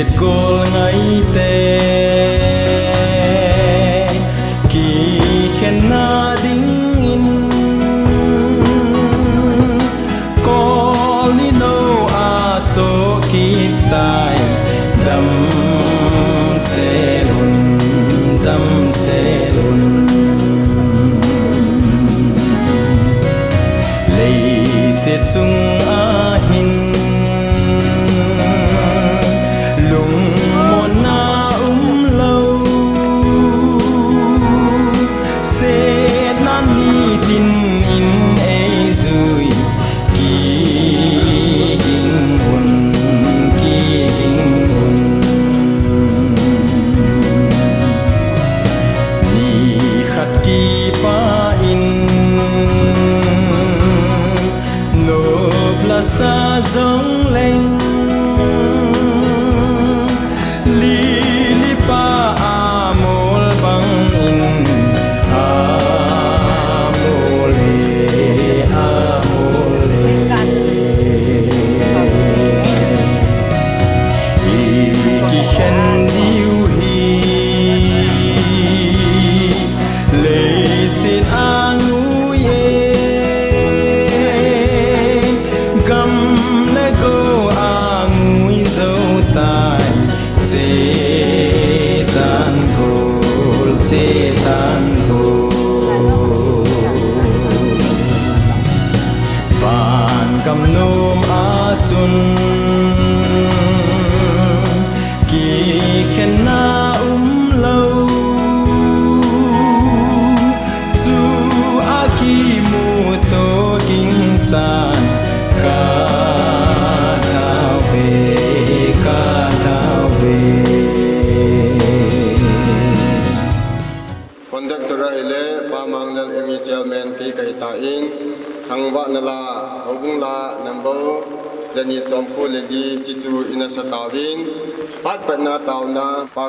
siết cô ngay tê kỳ khen na đinh in có lý nô a số kỳ tài đâm xe lùn lấy siết chung a hin lùng một na lâu siết nan đi tin in ấy rồi kỳ kinh hồn ni khát kỳ pa in nộp là xa giống lên li li pa amol bang in amole iki khen diu hi lấy xin angu ye gam na go angui dâu tai chế tan cô bàn cầm nôm a chun kỳ khen na lâu chu a ki mu to kinh san ca thao về Conductor ile pamanglal emi chairman ki kai ta in thangwa nala hobungla number jani sompu leli chichu ina satawin pat patna tauna pa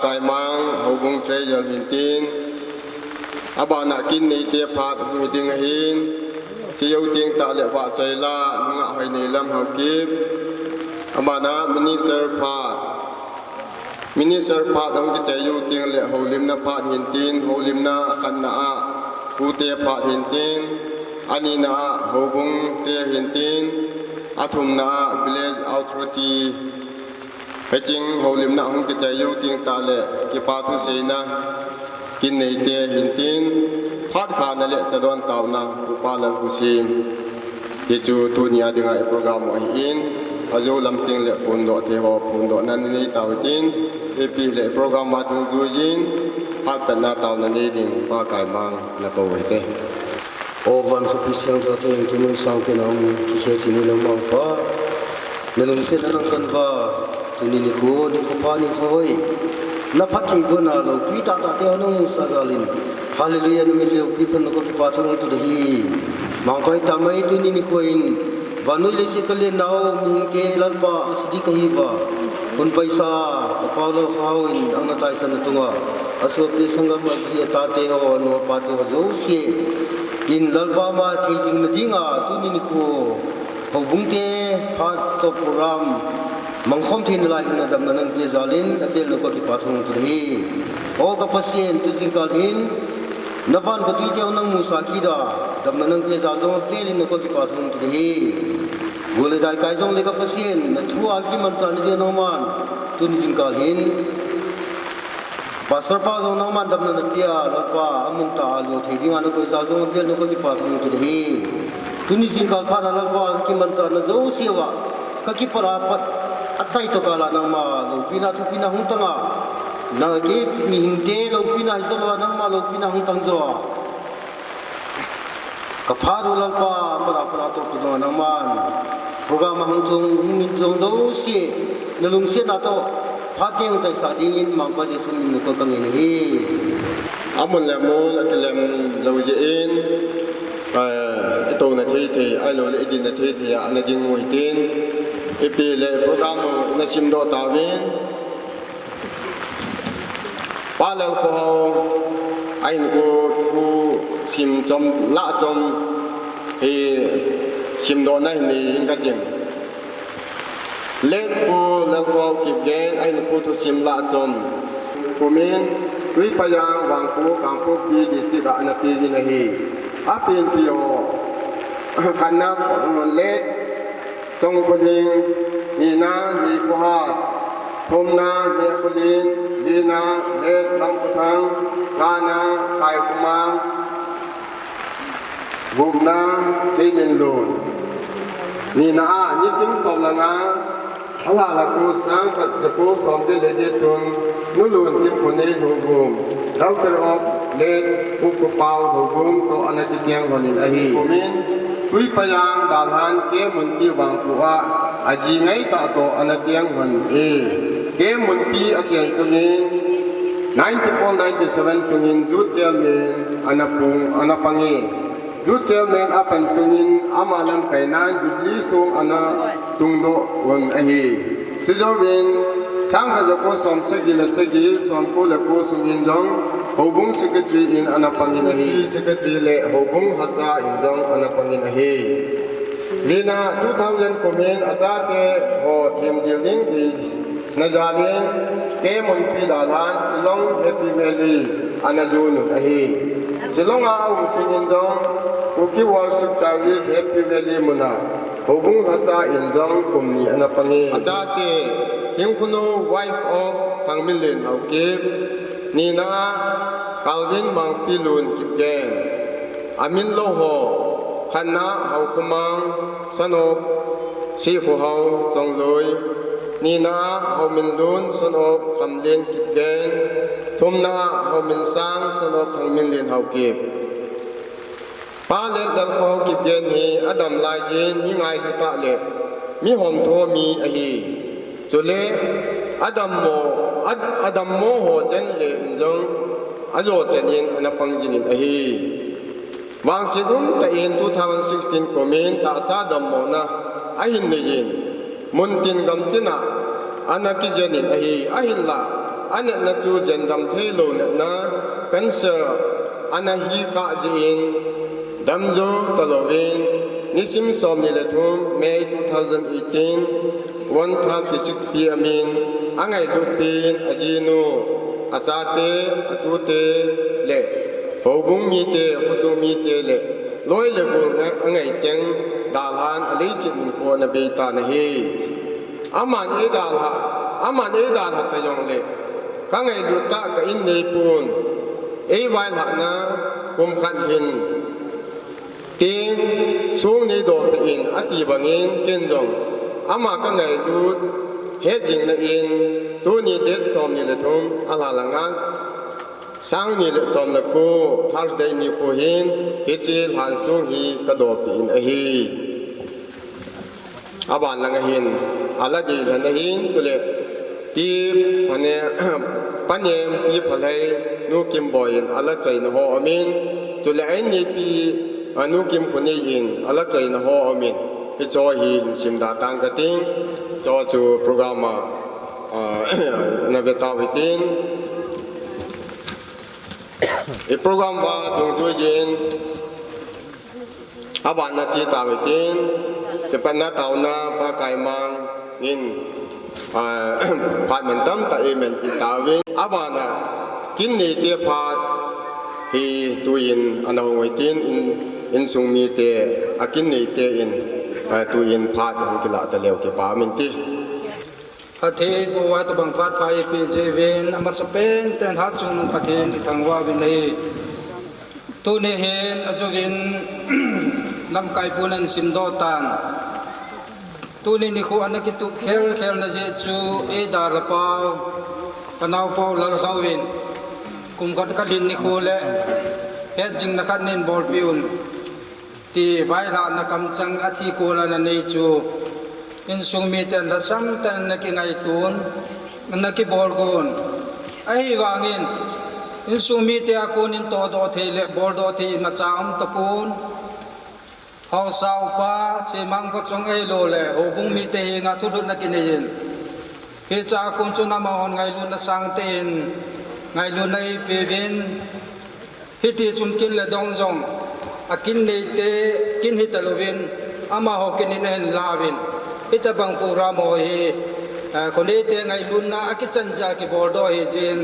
kai mang hobung treasure hintin abana kin ni te phat meeting hin chiu ting ta le wa chaila nga hoi ni lam hokip abana Minister Pat ang kichayu ting le holim na Pat hintin holim na akan na a ute Pat hintin ani na hobung te hintin athum na village authority heching holim na ang kichayu ting ta le kipatu seina kin nei te hintin Pat kha na le chadon taw na upala kusim yechu tunia dinga program wa in ajo lamting le pundo te ho pundo nan ni tawtin epi le program ma tung jujin pat na taw na ni ding pa kai mang na ko te ovan khapi siang tho te tu nun sang ke nam ki he chi ni lam pa nanum se nan kan ba tu ni ko ni ko pa ni hoi na phat ki go na lo pi ta te no sa zalin hallelujah ni le pi phan ko ki pa thong tu hi mang koi ta mai tu ni ko in vanui le si kale nau ming ke lan ba asidi ka hi ba kun paisa apalo khao in ang natai san tunga aso pe sangam ji ta te ho no pa te ho zo si in lalba ma thijing na dinga tu ni ko ho bung te phat to program mangkhom thin la hin dam nan pe zalin apel no ko ki pa thong tu hi o ka pasien tu jingkal hin navan ko tu te nang musa ki da dam nan pe zal zo velin no ko ki pa thong tu hi gole dai kai jong le ka pasien na thu al ki man chan ni no man tu ni jingkal hin pasar pa zo no man dam nan pia la pa amung ta alu the ding an ko zal zo vel no ko ki pa thong tu hi tu ni jingkal pa la pa ki man chan na zo siwa ka ki para pat achai to kala nang ma lo pina thu pina hung tanga na ke mi hingte lo pina isolo nang ma lo pina hung tang zo ka pharu lal pa para to pino nang man program hung chung min jong zo si na lung se na to phateng chai sa ding mang pa je sum ni ko kang ni hi amun le mo la kelem lo je in to na the ai lo le din na the an ding ngoi tin epi le program na sim do tawin pa Lalkhohao ai ko thu sim chom la chom he sim do na ni ka ding เล็กปูแล้วก็กิบเกนไอ้นุปูทุสิมละจมปูมินวิปยางวางปูกังปูปีดิสติกะนปีกินหีอาปีนปีโอขันนับเล็กจงพลิงนีนานีกุฮาทมนาเนพลินดีนาเล็กลำพุทังกานาไก่กุมาบุกนาซีนินลูนนีนานิสิมสมละงาAllah laku sang jepu somde lede tun nulun tim kone hubum lau terop led buku pau hubum to anak jeng honin ahi kumin kui payang dalhan ke mun pi wang puwa aji ngai ta to anak jeng hon ke mun pi ajen sungin 94-97 sungin jut jelmen anapung anapangi jut jelmen apan sungin amalam kainan judli sung ana tungdo wan ahi sujawin changka joko som segila segil som ko la ko sungin jong hobung secretary in anapangin ahi secretary le hobung hacha in jong anapangin ahi lina 2000 komen acha ke ho them jilding di najalin ke mon pi dalan silong happy valley analun ahi silong a sungin jong Uki worship service happy valley muna hobung hacha injong kumni anapangi acha ke kingkuno wife of thangmilin haukip nina Calvin mangpilun Kipgen amin loho khanna haukumang sanop Lalkhohao songloi nina hauminlun sanop kamlin Kipgen thumna haumin sang sanop thangmilin haukip pa le Lalkhohao Kipgen hi adam lai jin mi ngai du ta le mi hom tho mi a hi chule adam mo ho chen le jong ajo chenin anapang jinin a hi wang sidum ta in 2016 komen ta sa dam mo na a hin ni yin mun tin gam tina anaki jenin a hi a hin la ane na chu jen dam thelo na cancer anahi kha jin damjo talowin nisim somni letum May 2018 1:36 p.m. angai lupin ajinu achate atute le hobung mi te husung mi te le loi le bul nga angai cheng dalhan alisin ko na beta na hi aman e dalha tayong le kangai luta ka in nei pun e wai la na kum khat hin ting sung ni do in ati bangin ken jong ama ka ngai lut he jing na in tu ni det som ni le thum ala langas sang ni le som la ko Thursday ni ko hin he chil han sung hi ka do in a hi aban lang hin ala di han hin tu le ti pane panem pi phalai nu kim boy ala chai na ho amin tu le ai ni pi anu kim kuni in ala chai na ho amin pi cho hi sim da tang ka ting cho chu program na veta hitin e program wa dung chu yin aban na chi ta hitin te pan na tau na pa kai mang in pat men tam ta e men pi ta win abana kin ni te phat hi tu in ana hoi tin in sung mi te akin ni te in tu in phat hu kila ta lew ke pa min ti Hati buat bangkat pai PJWin amat sepen ten hat chung pathin ki thangwa bin nei tu ne hen ajowin nam kai punan simdo tan tu ni ni khu anaki tu khel na je chu e dar pau panau pau Lalkhowin kum kat kalin ni khu le he jing na khat nin bol piun ti vai la na kam chang athi ko la na nei chu in sung mi ten la sam tan na ki ngai tun na ki bol gun ai wangin in sung mi te akun in to do the le bol do thi ma cham tapun hau sau pa se mang ko chong ai lo le ho bung mi te nga thu thu na ki nei he cha kun chu na ma hon ngai lu na sang ten ngai lu nai pe vin hi ti chun kin le dong jong akin nei te kin hi talovin ama ho kin in lawin ita bang program ho hiคนนี้เตียงไงลุนนะอากิจันจากิบอลโดฮิจิน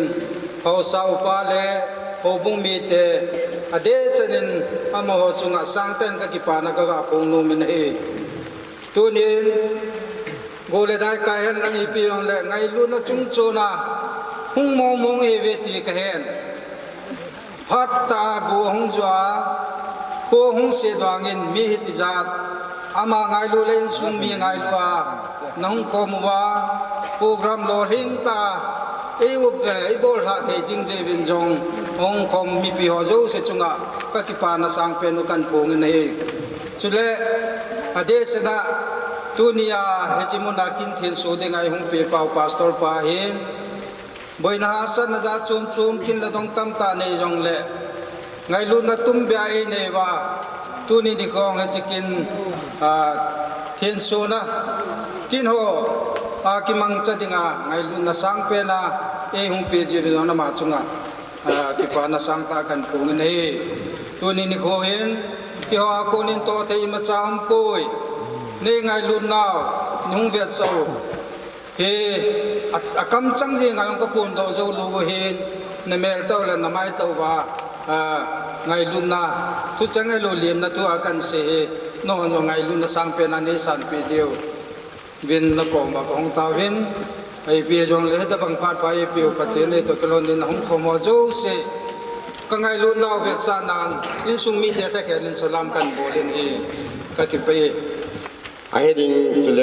เขาสาวปาเลเขาบุ้งมีเตอเดชนินอามาหัวจุงสังเต็นกักิปานักกะพงนุมินเอตัวนี้โกเลได้กายนังอีปีองเลไงลุนนะจุงโจนะหุงมองเอเวตีกะเห็นพัตตากูหงจัวกูหงเสดวางินมีหิติจัดอามาไงลุเลนซุงมีไงลัวน้องคอมว่าโปรแกรมโลหิงตาไอ้อุบไอ้บอลหาเทดิงเจวินจงองคอมมีปีหัวโจเสจุงะก็กิปานาสังเป็นกันพงเนยสุดเลยอเดชนะตุนียาเฮจิมุนากินเทียนสูดไงหงเปียเป่าพาสตอร์ปาเห็นบ่อยนาฮัสนะจ๊ะจุ่มกินละต้องตำตาในจงเละไงลุนนะตุ้มเบียเอเนว่าตุนีดิคองเฮจิกินเทียนสูนะกินหัวกิมังจัดงาไงลุนนาสังเปนะหงเปียจีบิโนนามาจุงะกิปานาสังตากันปูงเนยตัวนี้นิโคเห็นที่หัวคนนินโตเทอิมาจามปุยนี่ไงลุนนาวนุ่งเวียดเศร้าเฮกำจังจีไงองกพูนโตโจลูเห็นในเมลเต้าและนามายเต้าว่าไงลุนนาทุกจังไงลุเลียมนะตัวกันเสนอนไงลุนนาสังเปนะนี่สันเปียเดียววินละกองมาของตาวินไอเปียจงเลยแต่บางพาดไปเปียวปฏิเนตัวกลอนดินของขโมยโจเสก็ไงลุนนาวเวสานานอินสุมีเดียตะแคนินสลามกันโบลินเอก็กิไปไอ้ดิ่งจุเล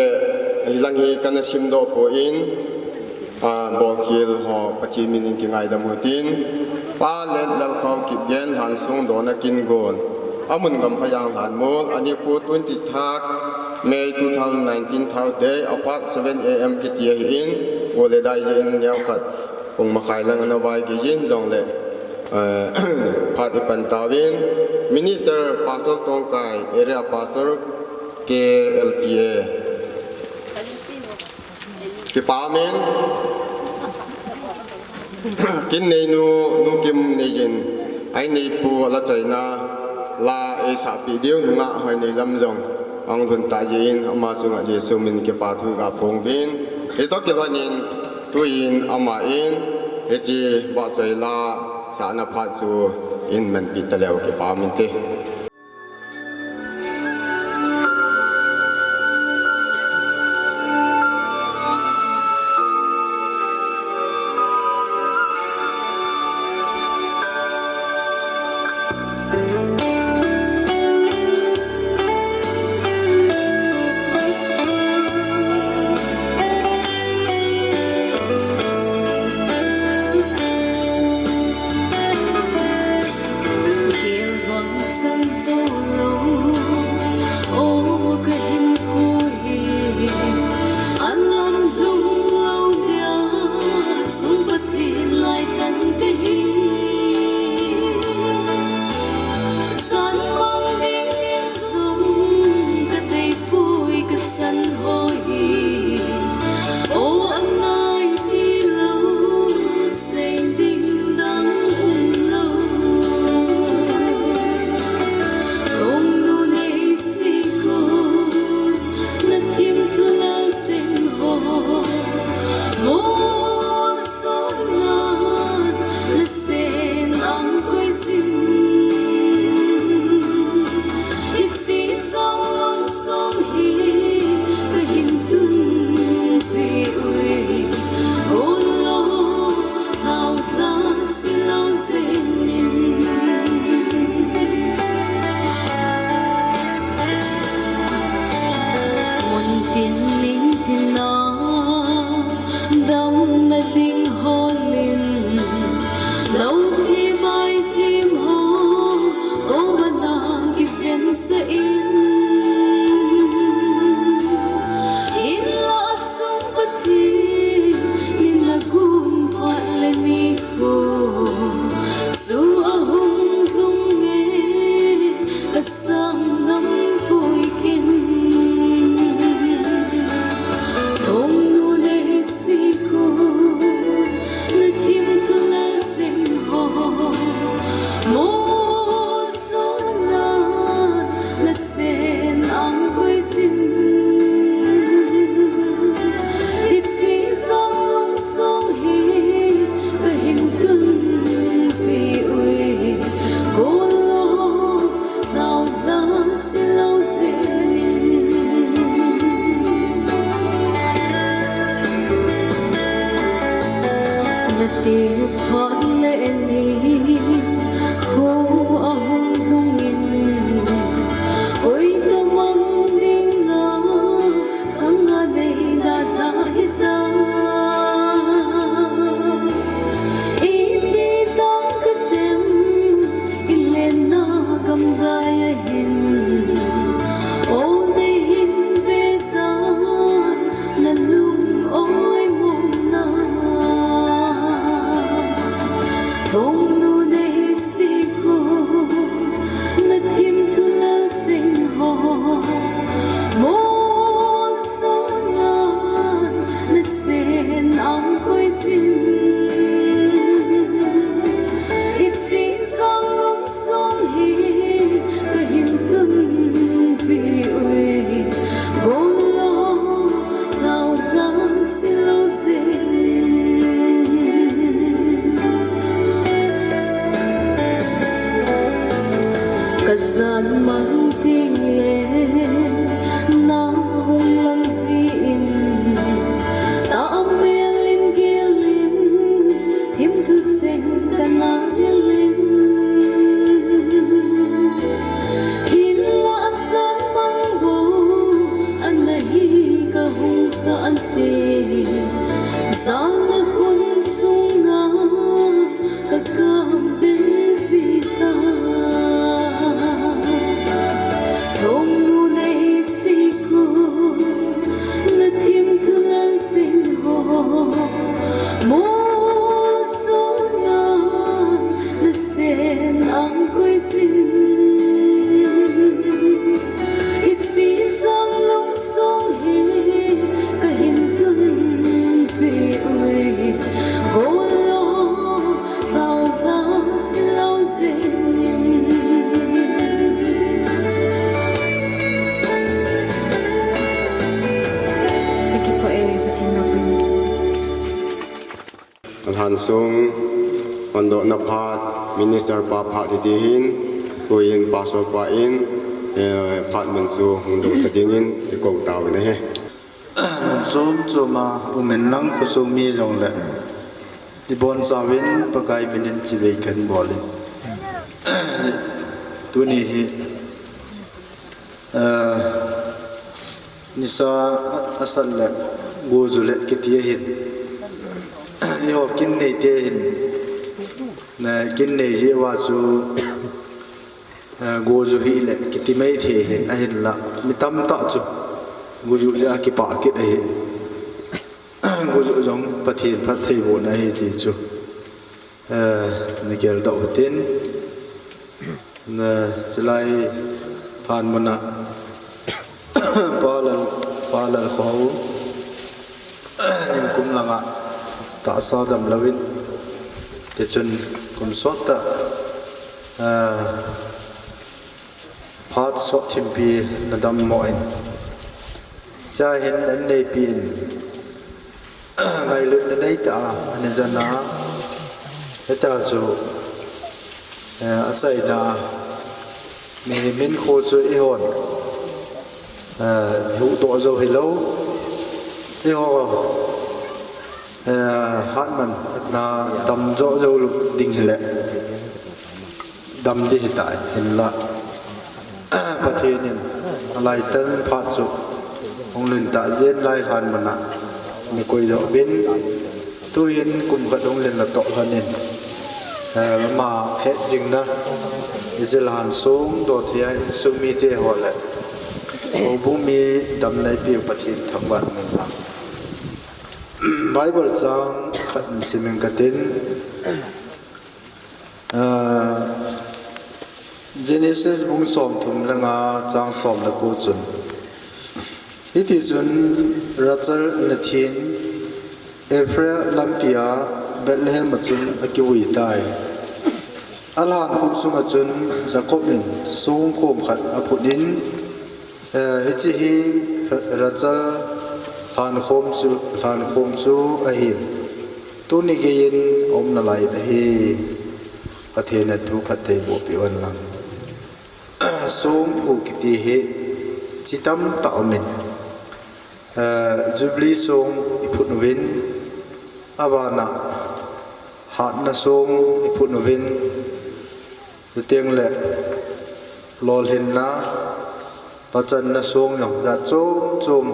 หลังฮีกันซิมโดโพอินบอกฮิลหอปฏิมินิกิงไงดำหัวตินป้าเล็ดดัลคอมกิบเย็นหันส่งโดนักกินโกนอามุนกำพยังหันมูลอันนี้พูด20 ทักMay 2019 Thursday about 7 a.m. Kitia in wole dai je in yaw khat ong makai lang na wai gi yin jong le phat ipan tawin Minister Pastor Tongkai Area Pastor KLPA ki pamen kin nei nu kim nei jin ai nei pu la chaina la e sa pi diu nga hoi nei lam jong ang thun ta jin ama chunga jesu min ke pa thu ga phong vin e to ke lanin tuin ama in e chi ba chai la sa na pha chu in man pi ta lew ke pa min te Give one Han sung Ondo na phat minister pa phat ti hin kuin pasor pa in phat man chu hungdo ta dingin kong taw ne he som choma umen lang ko so mi jong le ti bon sawin pakai pinin chi ve kan bolin tu ni hi nisa asal le gozule kitie hin ni hop kin nei te hin na kin nei je wa chu gozu hi le kiti mai the hin a hin la mi tam ta chu gozu ja ki pa ki ai gozu jong pathin phat thei bo na hi ti chu ni kel da utin na chlai phan mana palal khaw nim kum langa ta sa dam lawin te chun kum sot ta phat so thim pi na dam moin cha hin an nei pin ngai lut na nei ta ne jana eta chu a chai da mi min kho chu e hon hu to zo hello e ho hát man na dam zo zo ding hele dam di hitai hin la pathianin lai tan phat chu ong lin ta zen lai han mana ni koi do bin tu hin kum ka dong len la to hanin ma he jing na izil han sung do thia sumi te ho la o bu mi dam lai pi pathin thangwan min la Bible chang khat simeng katin Genesis bung som thum langa chang som la ko chun iti chun rachal nathin April lampia Bethlehem chun akiwi tai alhan hu sunga chun Jacobin sung khom khat apudin hichi hi rachal than khom chu a hin tu ni gein om na lai na hi pathena thu phathei bo pi on lang som phu kiti he chitam ta omin jubli song iput win awana hạt na sông phun nó vin tiếng lệ lol hin na bắt chân na sông nhỏng ra chôm chôm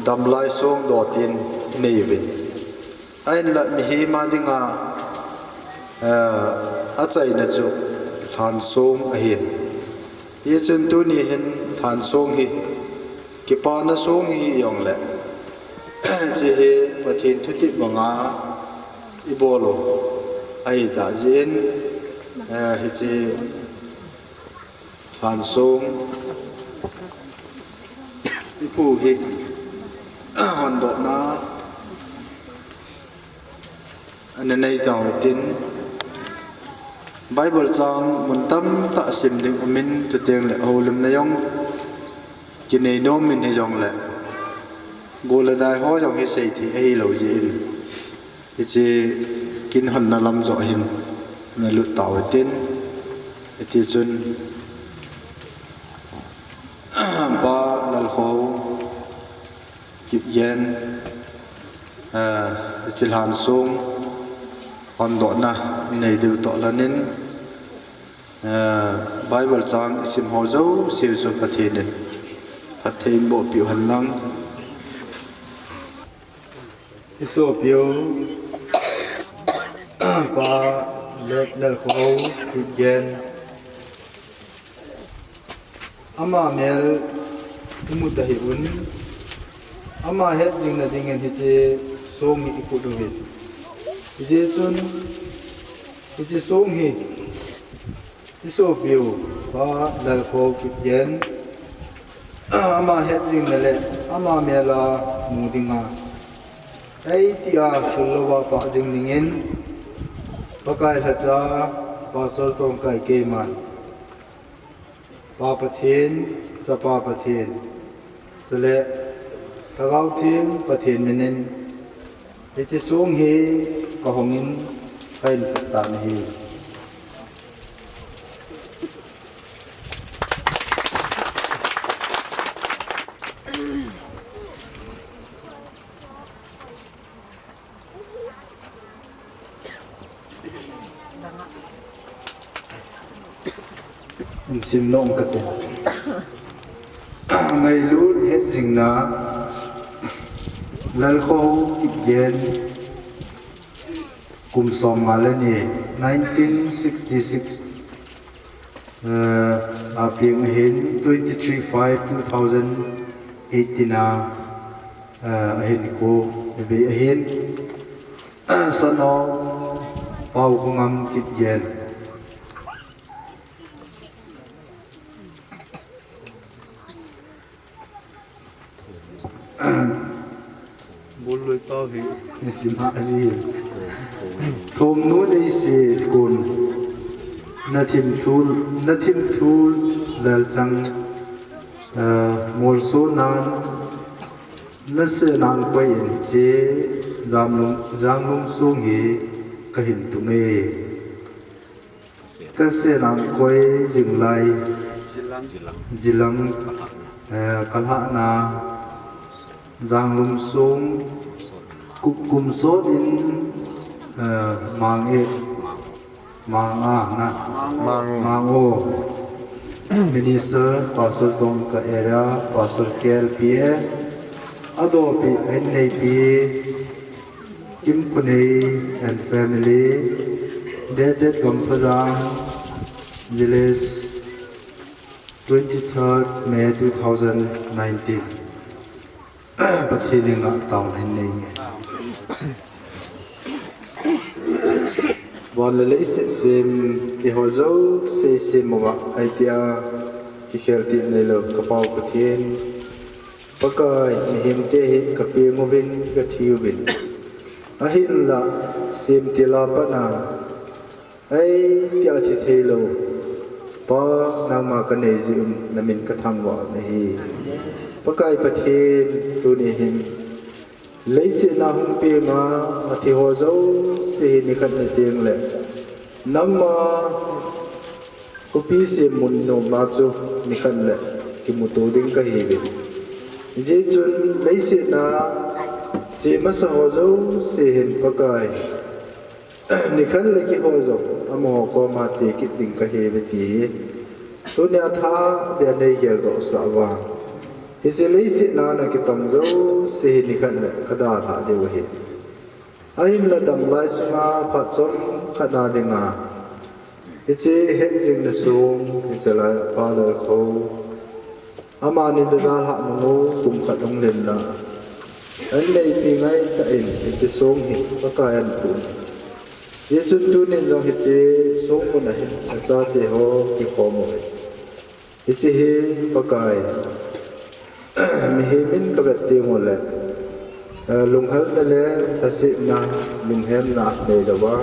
đầm lai sông đỏ tiền này vin anh là mi hi mà đi ngà chạy na chú than sông hiền ye chân tu ni hin than sông hi cái pa na sông hi yong lệ chỉ he bắt thiên thu tiếp bằng ngà ibolo ai đã diễn hi chỉ than sông ipu hi hòn đọ na anh này tao tin Bible trang mun tam ta sim ding amin tu teng le holim na yong kinai no min he jong le gola dai ho jong he sei thi ei lo ji in chi kin hon na lam zo hin na lu taw tin ti chun ba Lalkhohao Kipgen chil han sung hon do na nei du to lanin Bible chang sim ho zo siu zo pathin pathin bo piu han lang iso piu pa let Lalkhohao Kipgen ama mel umutahi un ama het jing na ding en hi song hi ku do hit je chun je song hi iso piu pa Lalkhohao Kipgen ama het jing na le ama mela mudinga ai ti a chulwa pa jing dingin pakai hacha pasal tong kai ke man pa pathin sa pa pathin chule tagaw thing pathin menen ichi sung hi kahongin kain tan hi sim nong ka te ngai lu het jing na Lalkhohao Kipgen kum som malani 1966 aping hin 23/5/2018 na hin ko be hin sano pau khungam Kipgen boloi tao hi sima ji thom nu nei se kun na thim thul zal chang mol so nan na se nang pai ni che jang lung sung hi ka hin tu me ka se nang koi jing lai jilang kalha na giang lung sung kum sốt in mang e mang a na mang o minister pastor tong ka era pastor kel pie ado pi en nei pi kim kunei and family dated Gampazang village 23rd May 2019 pathiling a taw hin nei nge bon le se sim ki ho zo se sim wa aitia ki khelti nei lo ka pau pathin pakai ni him te hi ka pe movin ka thiu bin a hin la sim ti la pa na ai tia thi thelo pa nang ma ka nei ji namin ka thang wa nei pakai pathin tu ni him leise na hung pe nga athi ho zo se ni khat ni teng le nang ma kopi se mun no ma chu ni khat le ki mu to ding ka hi be je chun leise na che ma sa ho zo se hin pakai ni khan le ki ho zo amo ko ma che ki ding ka he be ti tu nya tha be nei gel do sa wa hi se le si na na ki tong zo se ni khan le ka da tha de wa hi ain la dam lai sunga phat som khana de nga hi che he jing na sum hi se la pa la kho ama ni da dal ha no kum khat ong len la an nei pi ngai ta in hi che som hi ka ka an pu Yesu tu nen jong hi che som mo na hi cha te ho ki kho mo hi che hi pa kai mi hi min ka vet te mo le lung hal na le thasi na lung hem na nei da wa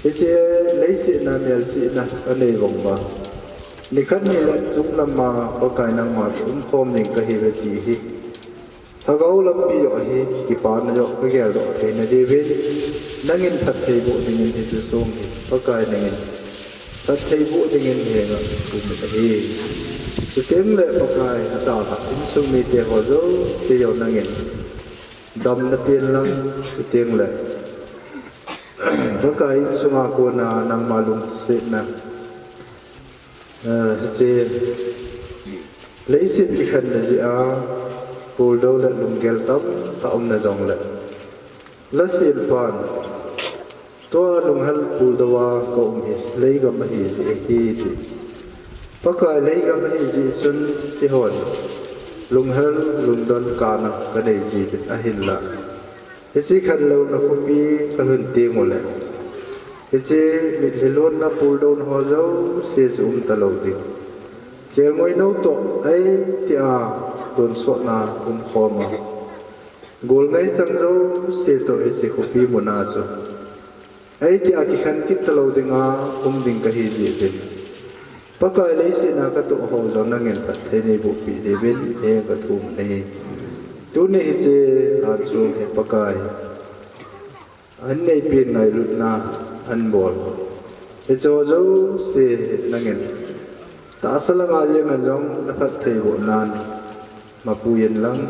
hi che lei si na mel si na ka nei bong ba ni khan ni le chung lam ma pa kai nang ma chung khom ning ka hi ve ti hi thagau lam pi yo hi ki pa na yo ka gel do the na de ve nangin that thei bu dingin hi chu som hi pa kai nangin that thei bu dingin he nga kum ta hi su tem le pa kai ta ta in sum mi te ho zo se yo nangin dam na pin lang su tem le pa kai sunga ko na nang malum se na che lấy xin ki khan na ji a pul do le lum gel tam ta om na jong le la sil pan to lung hal pul do wa ko hi lei ga ma hi ji hi ti pa ka lei ga ma hi ji sun ti hon lung hal lung don ka na ka dei ji a hin la hi si khan lo na khu pi ka hun ti mo le hi che mi lon na pul do ho zo se zum ta lo ti ke ngoi no to ai ti a don so na khoma gol ngai chang zo se to e se khu pi mo na zo ai ti a ki khan kit talo dinga ding ka hi ji din pa ka le si na ka to ho zo na ngen pa the ni bu pi de ben e ka thu ne tu ne hi che a chu he pa kai an nei pin nai lut na an bol e cho zo se na ngen ta sala nga je nga jong na phat thei bo nan ma pu yen lang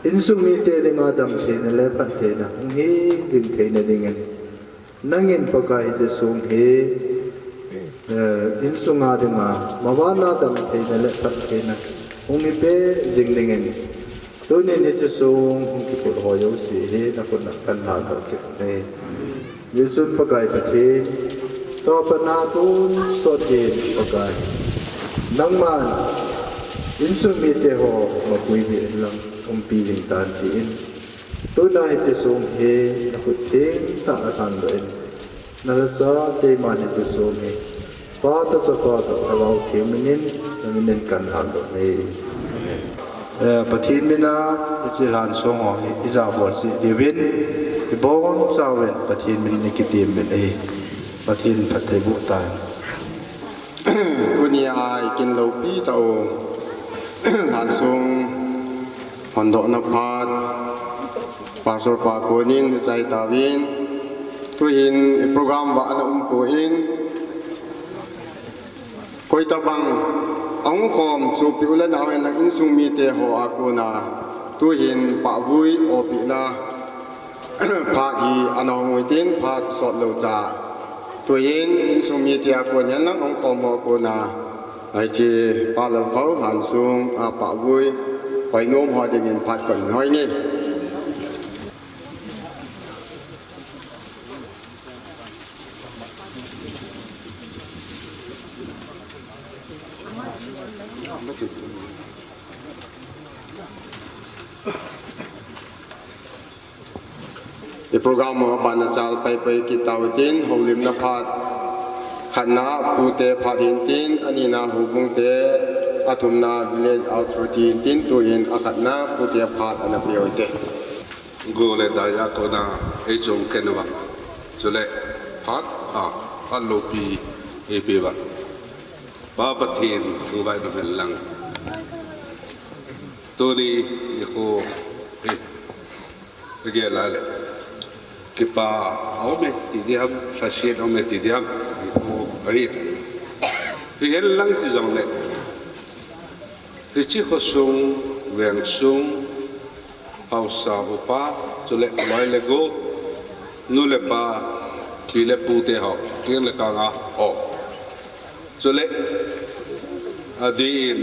in su mi te de nga dam the na le phat the na hi jing the na dingen nangin pa kai je sum he in su nga de nga ma wa na dam the na le phat the na mi pe jing dingen to ne ne je sum ki ko ho yo si he na ko na kan na ka ke ne ye sun pa kai pa the to pa na tu so te pa kai nang man in su mi te ho ma pui bi lang pi jing tan ti in to na he che sum he na ko te ta tan do in na la sa te ma ne che sum he pa ta sa pa ta wa ke min min kan han do ne pathin mina che han song ho i za bor si de win i bon chawen pathin min ne ki tim min e pathin phat thai bu ta tu ni ai kin lo pi ta o han sung hon do na phat pastor pa ko nin chai ta win tu hin program wa na ko in koi ta bang ong khom su pi ula na hen in sung mi te ho a ko na tu hin pa vui o pi na pha hi anong ngoi tin pha so lo cha tu hin in sung mi te a ko hen lang ong khom mo ko na ai chi pa lo khau han sung a pa vui koi nom ho de ngin phat kon hoi ni program mo ban chal pai pai ki tawtin holim na phat khana pute phathin tin ani na hubung te athumna village authority tin tu in akhatna pute phat ana piote go le da ya to na e jong kenwa chule phat a lopi e pe ba ba pathin ku vai no lang to ni ko e ge la le que pa ome ti diam sasien ome ti diam ko ai ti hel lang ti jong le ti chi kho sung weng sung hau sa upa chule mai le go nu le pa pi le pu te ho ke le ka nga o so le adin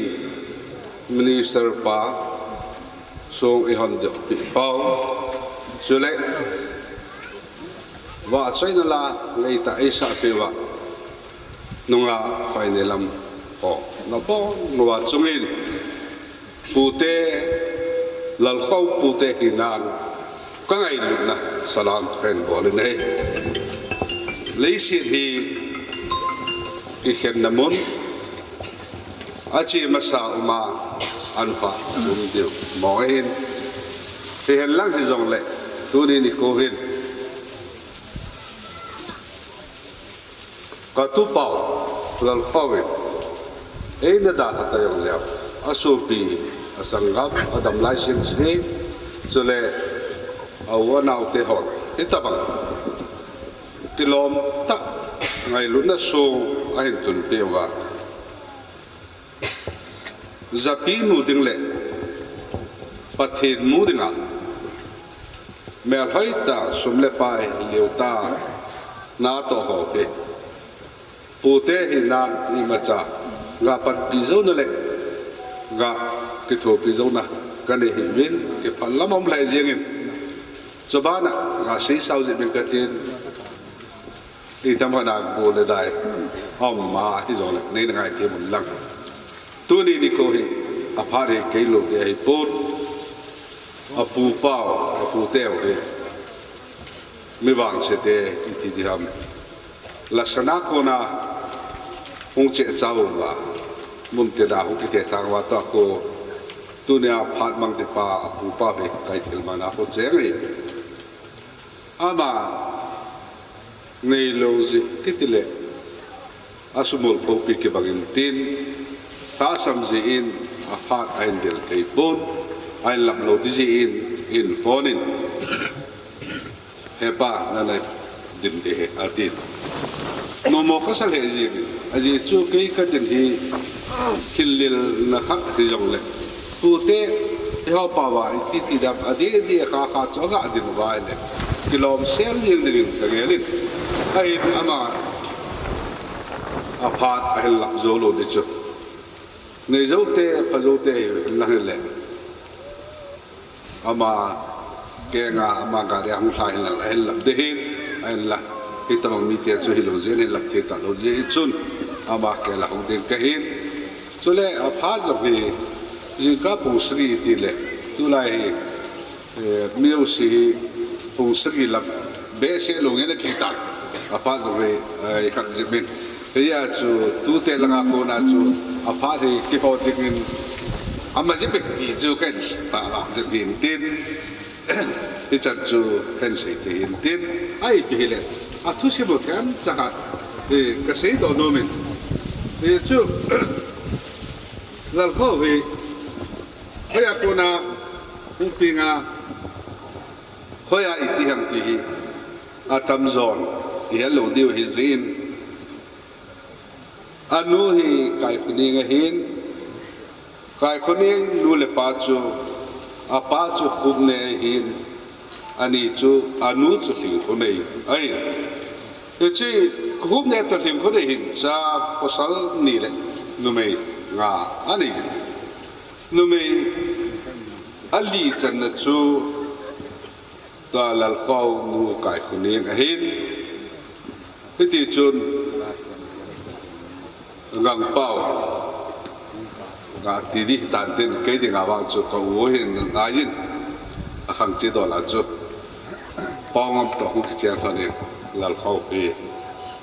minister pa song I hon de pi pau so le wa choi na la ngai ta isa pe wa nunga pai ne lam o na po no wa chungin pu te Lalkhohao pu te hinan ka ngai lu na salam khen bo le nei lấy sự thì cái khen nằm muốn à chỉ mà sao mà ăn phá đúng điều mọi hin thì hiện lăng thì dòng lệ tôi đi đi cô hin có tu bảo Lalkhohao ấy nó đã thật là dòng lệ à số pi à sang gấp à đầm lai xin xí cho lệ à vợ nào thế họ thế ta bằng kilom ta ngai lu na so a hin tun pe wa zapi mu ding le pathin mu dinga mel hai ta sum le pai liu ta na to ho pe pu te hinan I ma cha ga pat pi zo na le ga ki tho pi zo na ka ne hin win ki phan lamom lai jengin chobana ga sei sau ji bin ka tin đi thăm họ nào buồn để đại ông mà thì rồi này là ngày kia một lần tôi đi đi coi à phát hiện cái lỗ thì hay bốt à phù bao à phù teo thì mới vàng sẽ thế thì ham là sáng nay cô na không chạy cháu mà muốn tiền nào không cái thể thang vào tao cô tôi nè phát mang thì pa à phù bao thì cái tiền mà nào có dễ này à mà ngay lâu gì cái tỷ lệ asumul phô pi cái bằng tin ta sam gì in a phát anh del thấy bốn anh làm lâu gì in phone in hepa na này din đi hết tin nó một cái sao hệ gì chú cái din hi khilil na khắc thì giống lệ tu te họ bảo vậy tí đam đi khá cho gã din vậy lệ kilom sel riêng riêng cái nghe lên ai ama apart ai lap zolo de chu nei zo te pa zo te la le ama ke nga ama ga de ang khai la lap de hin ai la ki tamang mi te chu hi lo je ne lap te ta lo je chun ama ke la hong den ka hin chu le apart lo hi ji ka pu sri ti le tu lai miu si pu sri lap be se lo nge na ki ta apa rồi khắc dịch bên bây giờ chú tu te langa cô na chú apa thì cái bao tiền mình ama dịch bệnh thì chú cái ta làm dịch hiện tiền cái chân chú cái gì thì hiện tiền ai bị hết à thu xếp một cái chẳng hạn thì cái gì đó nó mình thì chú Lalkhohao vì bây giờ cô na cũng pin à bây giờ ít tiền hàng thì à tâm zon hello diu hi zin anu hi kai khuni nga hin kai khuni nu le pa chu apa chu khum ne hin ani chu anu chu thing khunei ai chi khum ne to thing khunei hin cha posal ni le nu mei nga ani nu mei ali chan na chu ta Lalkhohao nu kai khuni nga hin thì chun ngang bao ngã tí đi tàn tên cái gì ngã vào chỗ cầu vô hiện ngã gì à khang chế đó là chỗ bao ngâm tổ hút chén thôi này Lalkhohao về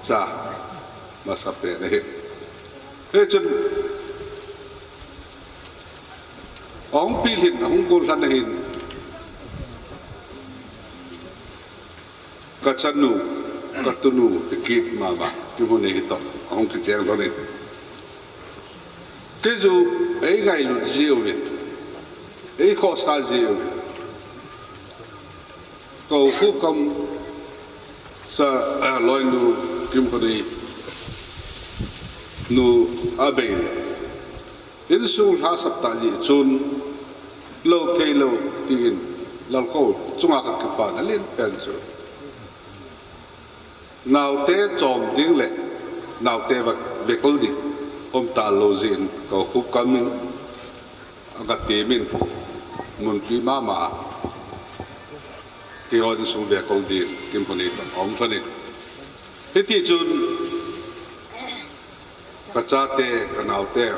cha mà sắp về đây thế chun ông pin hiện ông côn thân hiện cả chân nụ các tu nu kịp mà bà cái vấn đề đó ông cái chuyện đó này cái dù ấy ngày lúc diêu vậy ấy khó xa diêu vậy cầu khu công sa loài nu kim có đi nu ở bên đến xuống hạ sập tại gì chôn lâu thêm lâu tiền Lalkhohao chúng ta các bạn lên bên rồi nào té chom tiếng lệ nào té vật về câu đi hôm ta lâu diện cầu khúc cam mình gặp tiền mình muốn quý mà khi họ đi xuống về câu đi kim phần này ông phần này thế thì chun cái cha té cái nào té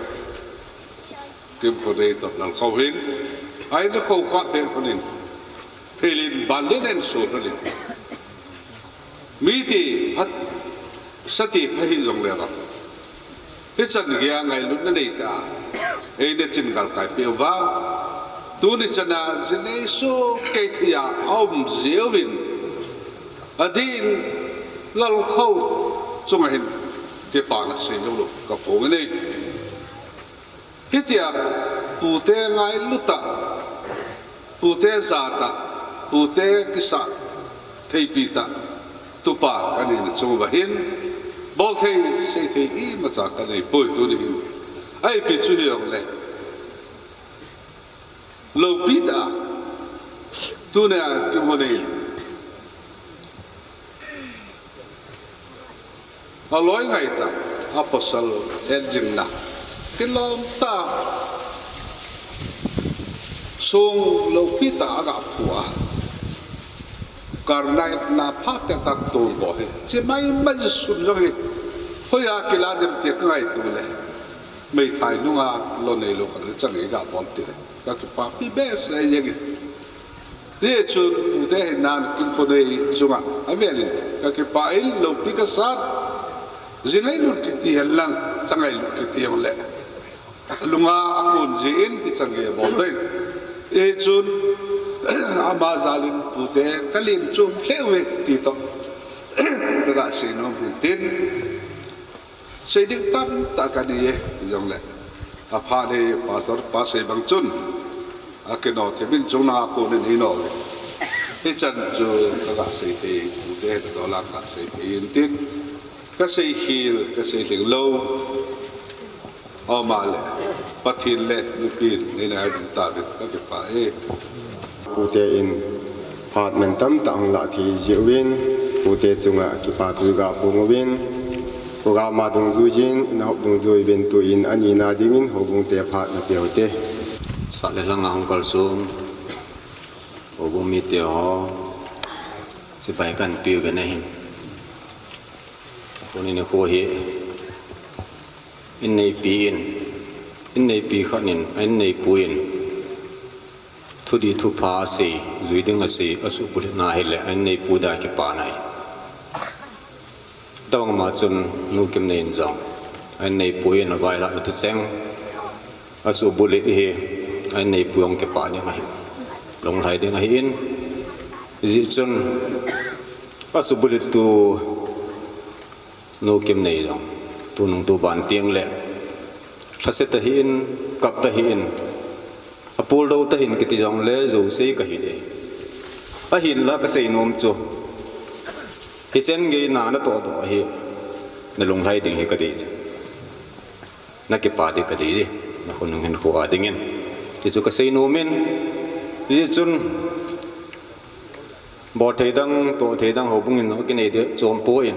kim phần này tập làm khâu hin ai nó khâu khoát bên phần này thì liền bàn lên đến số nó liền mỹ thì hết sát thì phải hình dung lên hết chân kia ngày lúc nó đi ta ấy để chân gặp cái biểu vào tu đi chân là chân ấy số cái thì ông diệu vinh ở đi lâu khâu trong ngày cái bàn là xây dựng được cái phố này hết thì bù tê ngày lúc ta bù tê giả ta bù tê cái啥thấy bị ta tu pa cái này là trong và hiến bảo thấy xây thấy ý mà trả cái này bồi tu đi ai bị chú hiểu này lâu bị ta tu này cái món này ở lối ngày ta apostol engine na cái lòng ta song lâu bị ta gặp phùa karena na phát ta tu boy chỉ may sun rồi thôi à cái là điểm tiết ngày tu này mấy thầy nung à lo này lo cái chẳng nghĩ gặp bọn tiệt các cái pháp bị bé sai gì thế chun tu thế hình nan kinh phô đây chung à ai về liền các cái pháp ấy lo bị cái sát gì này lo cái tiền lăng chẳng ngày lo cái tiền lệ lung à con gì cái chẳng nghĩ bọn đây thế chun ama zalin pute kalim chum lewe tito daga sino tin sei dik tam ta kani yong le apha de pastor pasai bang chun akeno themin chuna ko ne ni no he chan chu daga sei te pute to la ka sei te tin ka sei hil ka sei ling lo ama le pathin le ni pin nei na ta be ka ke pa e cụ thể in phạt mình tâm tặng lại thì diệu viên cụ thể chung à cái phạt từ gặp bùng viên cụ gặp mà đồng du jin in học đồng du viên tụ in anh na đi in học bùng tế phạt là biểu tế sát lên lăng hong cầu xuống học bùng mi tiêu ho sẽ phải cần tiêu cái này cô này khô hi in này pi khát in anh này puin thu đi thu phá si duy đừng si asu bút na hele anh này pu đa cái pa này tao mà chun nu kim này giống anh này puin là vai là tự xem asu bút hi anh này puong cái pa này ngay long hai đi ngay in dị chun asu bút tu nu kim này giống tu nung tu ban tiếng lệ phát sẽ ta hin cặp ta hin apol đâu ta hin cái tiếng lệ dù xây cái gì đấy a hin là cái xây nom cho hi chen cái na nó to to hi nó lung hai tiếng hi cái gì nó cái pa đi cái gì nó không nung hin khua tiếng in thì cho cái xây nom in dị chun bỏ thấy đang to thấy đang hậu bung in nó cái này đấy chọn po in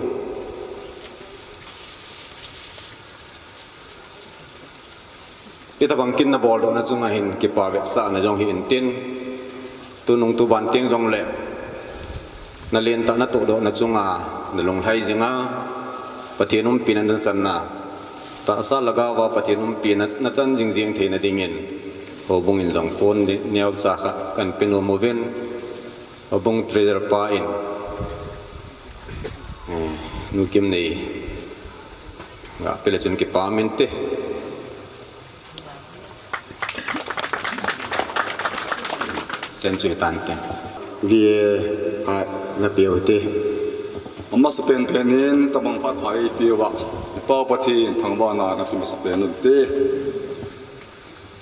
ita bang kin na bol do na chunga hin ki pa ve sa na jong hin tin tu nung tu ban tieng jong le na len ta na to do na chunga na long hai jinga pathinum pin an chan na ta sa laga wa pathinum pin na chan jing jing the na dingin ho bung in jong pon neo cha kha kan pin mo ven ho bung treasure pa in nu kim nei ga pele chun ki pa min te sen chui tan te vì phạt là biểu tế mà sẽ bên bên in tập bằng phát phải phiêu bạc bao bát thì thằng bạn nào nó phải sẽ bên được tế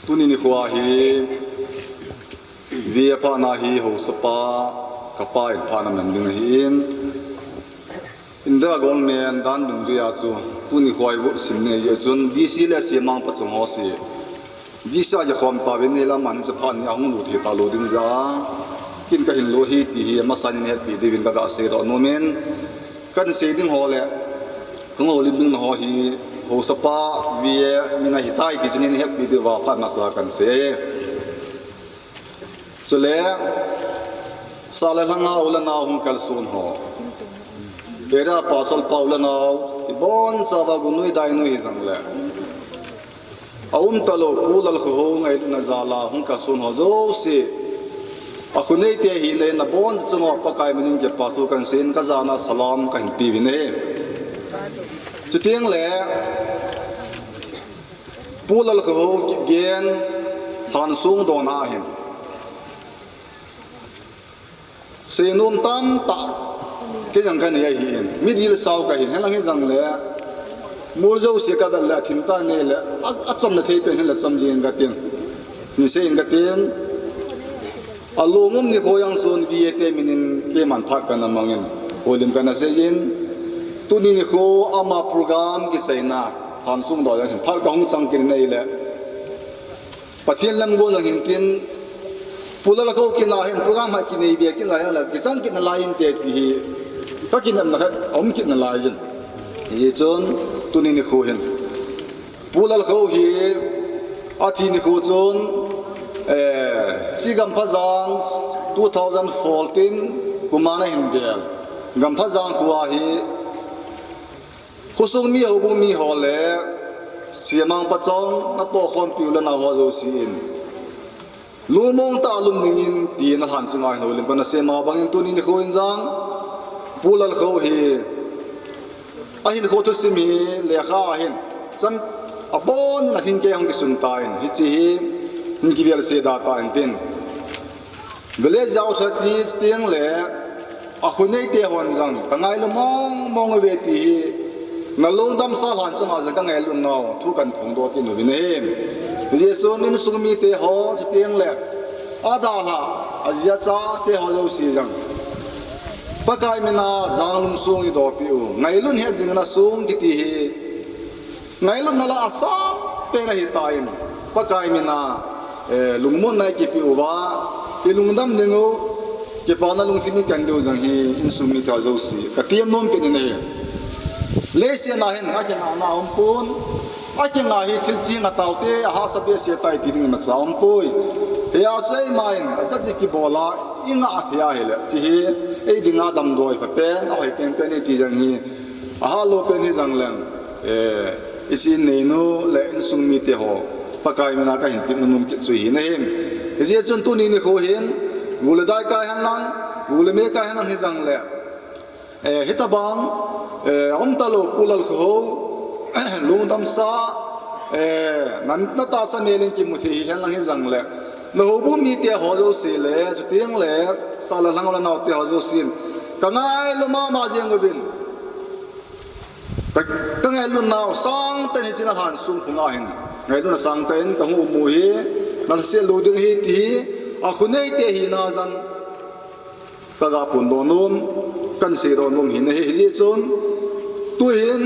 tu ni khoa hi vì pha na hi hồ sapa kapai pha na mình đừng hin in đó gol men dan đừng gì à chú tu ni khoa vô sim này giờ chun đi xí là xí mang phát trong họ xí đi xa giờ còn ta bên này là mình sẽ pha nhà không đủ thì ta lôi đừng ra kinh cái hình lô hi thì hi mà san hết bị đi viên cái gã xe đó nomen กันเสียดิ้งหอแหละของโอลิมปิกหอฮีโฮสปาเวียมินาฮิตายที่จุนี่เฮปปีเดว่าพันนาสากันเสียสุเลสาเลลังเอาละนาหุงกัลซูนหอเบราปาสลปาวละนาวที่บอนซาบากุนุยได้นุยจังแหละอาตลกปูลัลโคไงนาซาลาหุงกัลซูนหอโจสิอาคุณนี่เตียหินเลยนะบอนจังหวะปะกายมันยิ่งเก็บปาทุกันเซนก็จานาสลามกันปีวินเอจุดเตียงแหละปูลัลโคกิบเกนหันซุงโดนาเห็นเซนุมตัมตาก็ยังกันยังเห็นมิดีลสาวก็เห็นให้ลังให้จังเลยมูลเจ้าเสียกันแล้วทิมตาเนี่ยแหละอัดจำนาทีเป็นให้ละจำจีนกันเตียงนี่เสียงกันเตียงอารมณ์นี่เขายังส่วนวีเอเตมินินเกมันพักกันนะมังเงินโอลิมกันนะเสียนตัวนี้นี่เขาอามาโปรแกรมกิเซน่าหันซุ่มดอยยังเห็นพักกับห้องจังกินนี่แหละประเทศลำโกยังเห็นกินพูดแล้วเขากินอะไรเห็นโปรแกรมให้กินในเบียกินอะไรอะไรกินจังกินอะไรอินเตอร์ที่ก็กินอะไรนะครับผมกินอะไรจนยี่จนตัวนี้นี่เขาเห็นพูดแล้วเขาเห็นอาทิตย์นี่เขาจนสิกัมพะจัง2014กุมารเห็นเดียกัมพะจังขัวเฮขุสุมีเอาบุมีหอเล่เสียมังปะจงนับปอคนปิวและนาหัวโจซีนลูมงตาลุมนิงตีนหันสุงายโนลิมปนัสเซมาบังอินตัวนี้นี่เขาอินจังปูลัลเขาเฮอาหินเขาทุสิมีเลขาอาหินจังอบอนนักหินเกยองกิสุนตายฮิจิเฮนิกิเวลเสดาตาอินตินเวลาเจ้าทัดที่เตียงเล่อาคนนี้เตียหอนจังตั้งไงลุมองเวทีนั่งลงดำสาหันสมาจังตั้งไงลุนเอาทุกันผงโดกินอยู่นี่เองเยซูนี่สุมีเตียหอเตียงเล่อาดาละอาเจียจ้าเตียหอเจ้าสีจังปะกายมินาจางลุมสูงอีดอปิวไงลุนเฮจิงนะสูงกิติเฮไงลุนนั่นละอาสาเป็นอะไรตายนี่ปะกายมินาลุงมุ่นนายกิปิวว่าที่ลุงดำหนึ่งโอเก็บปานาลุงที่มีกันดูจังฮีอินสุมิทาโจสีกะเทียมนุ่มเป็นนี่เลเซียนาเห็นอาจารย์นาอมปูนอาจารย์นาฮิทิลจีนาตาวเตอาหาสเปเสียไตที่ดิ่งมาสาวอมปุยเฮียสวยมาอินอาจารย์กิบอลาอิงอาเทียเฮเลจีฮีไอ้ดิ่งอาดำโดยเป็นเอาให้เป็นนี่ที่จังฮีอาหาโลเป็นที่จังเลงอิสินเนนูและอินสุมิเตหอปะกายมันอาก็เห็นติดนุ่มกิดสุยนะเห็นเฮียจนตัวนี้นี่เขาเห็นกูเลยได้กายหันหลังกูเลยไม่กายหันหลังให้จังเลยฮิตาบังอมตลกกูลัลเขาลุงดำซานั้นนัตตาสมัยเล่นกิมุทีหันหลังให้จังเลยแล้วบุมีเตียหอโจสีเลยจุดเตียงเลยสาลหลังเราหนาวเตียหอโจสีกังไงลุมาเจียงกบินกังไงลุนาวสังเตนิจินาหันสุงพุงอาหินไงลุนสังเตนตังหูมูฮีนั่นเสียลูดึงฮีทีอาคุณเอเตหินาจังตะกาปุ่นโดนุมกันเสียโดนุมหินเฮจิซุนตัวหิน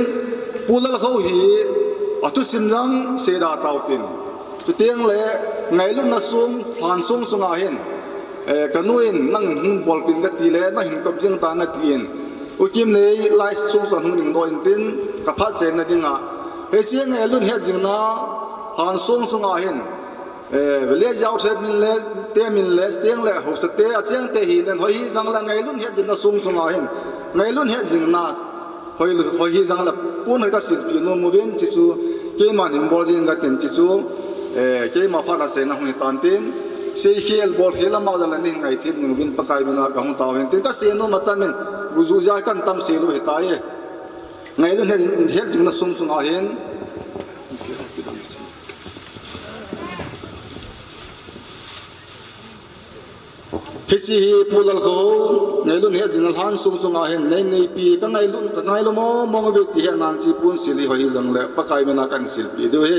ปูลัลเขาหีอาทุสิมจังเสียดาตาวตินจุดเตียงเล่ไงลุนนัสุงทานสุงสุงอาหินกันนู่นนั่งบอลปินกัตีเล่นั่งหินกับเจียงตานาทีนอุกิมเล่ไล่สุงสันหนึ่งโดนตินกับพัดเจนนาดิงะเฮเจียงไงลุนเฮจิงนาทานสุงสุงอาหินเวลาเจ้าเทมินเลเตมินเลเตียงเลหุสเตอเจียงเตหินหอยจังละไงลุนเฮจินนาสุงสุงอาหินไงลุนเฮจินนาหอยจังละปุ่นให้กับศิลปินโนมูเวนจิจูเกมันหิมบอลจิงกับเต็นจิจูเกมาพาราเซนะหงตันตินเสียเขียลบอลเขียลมาจังละนี่ไงทีมหนึ่งวินปะกายบินากับหงตาเวนตินก็เสียโนมาตามินกุจูใจกันตามเสียลุหิตายไงลุนเฮจินนาสุงสุงอาหินฮิจิฮีพูลัลเขาในรุ่นเฮจินัลฮันซุงซุงอาเห็นในปีกันในรุ่นมองเวทีเฮนันจีปูนสิริหอยจังเลยปะกายมันอากันสิลปีด้วย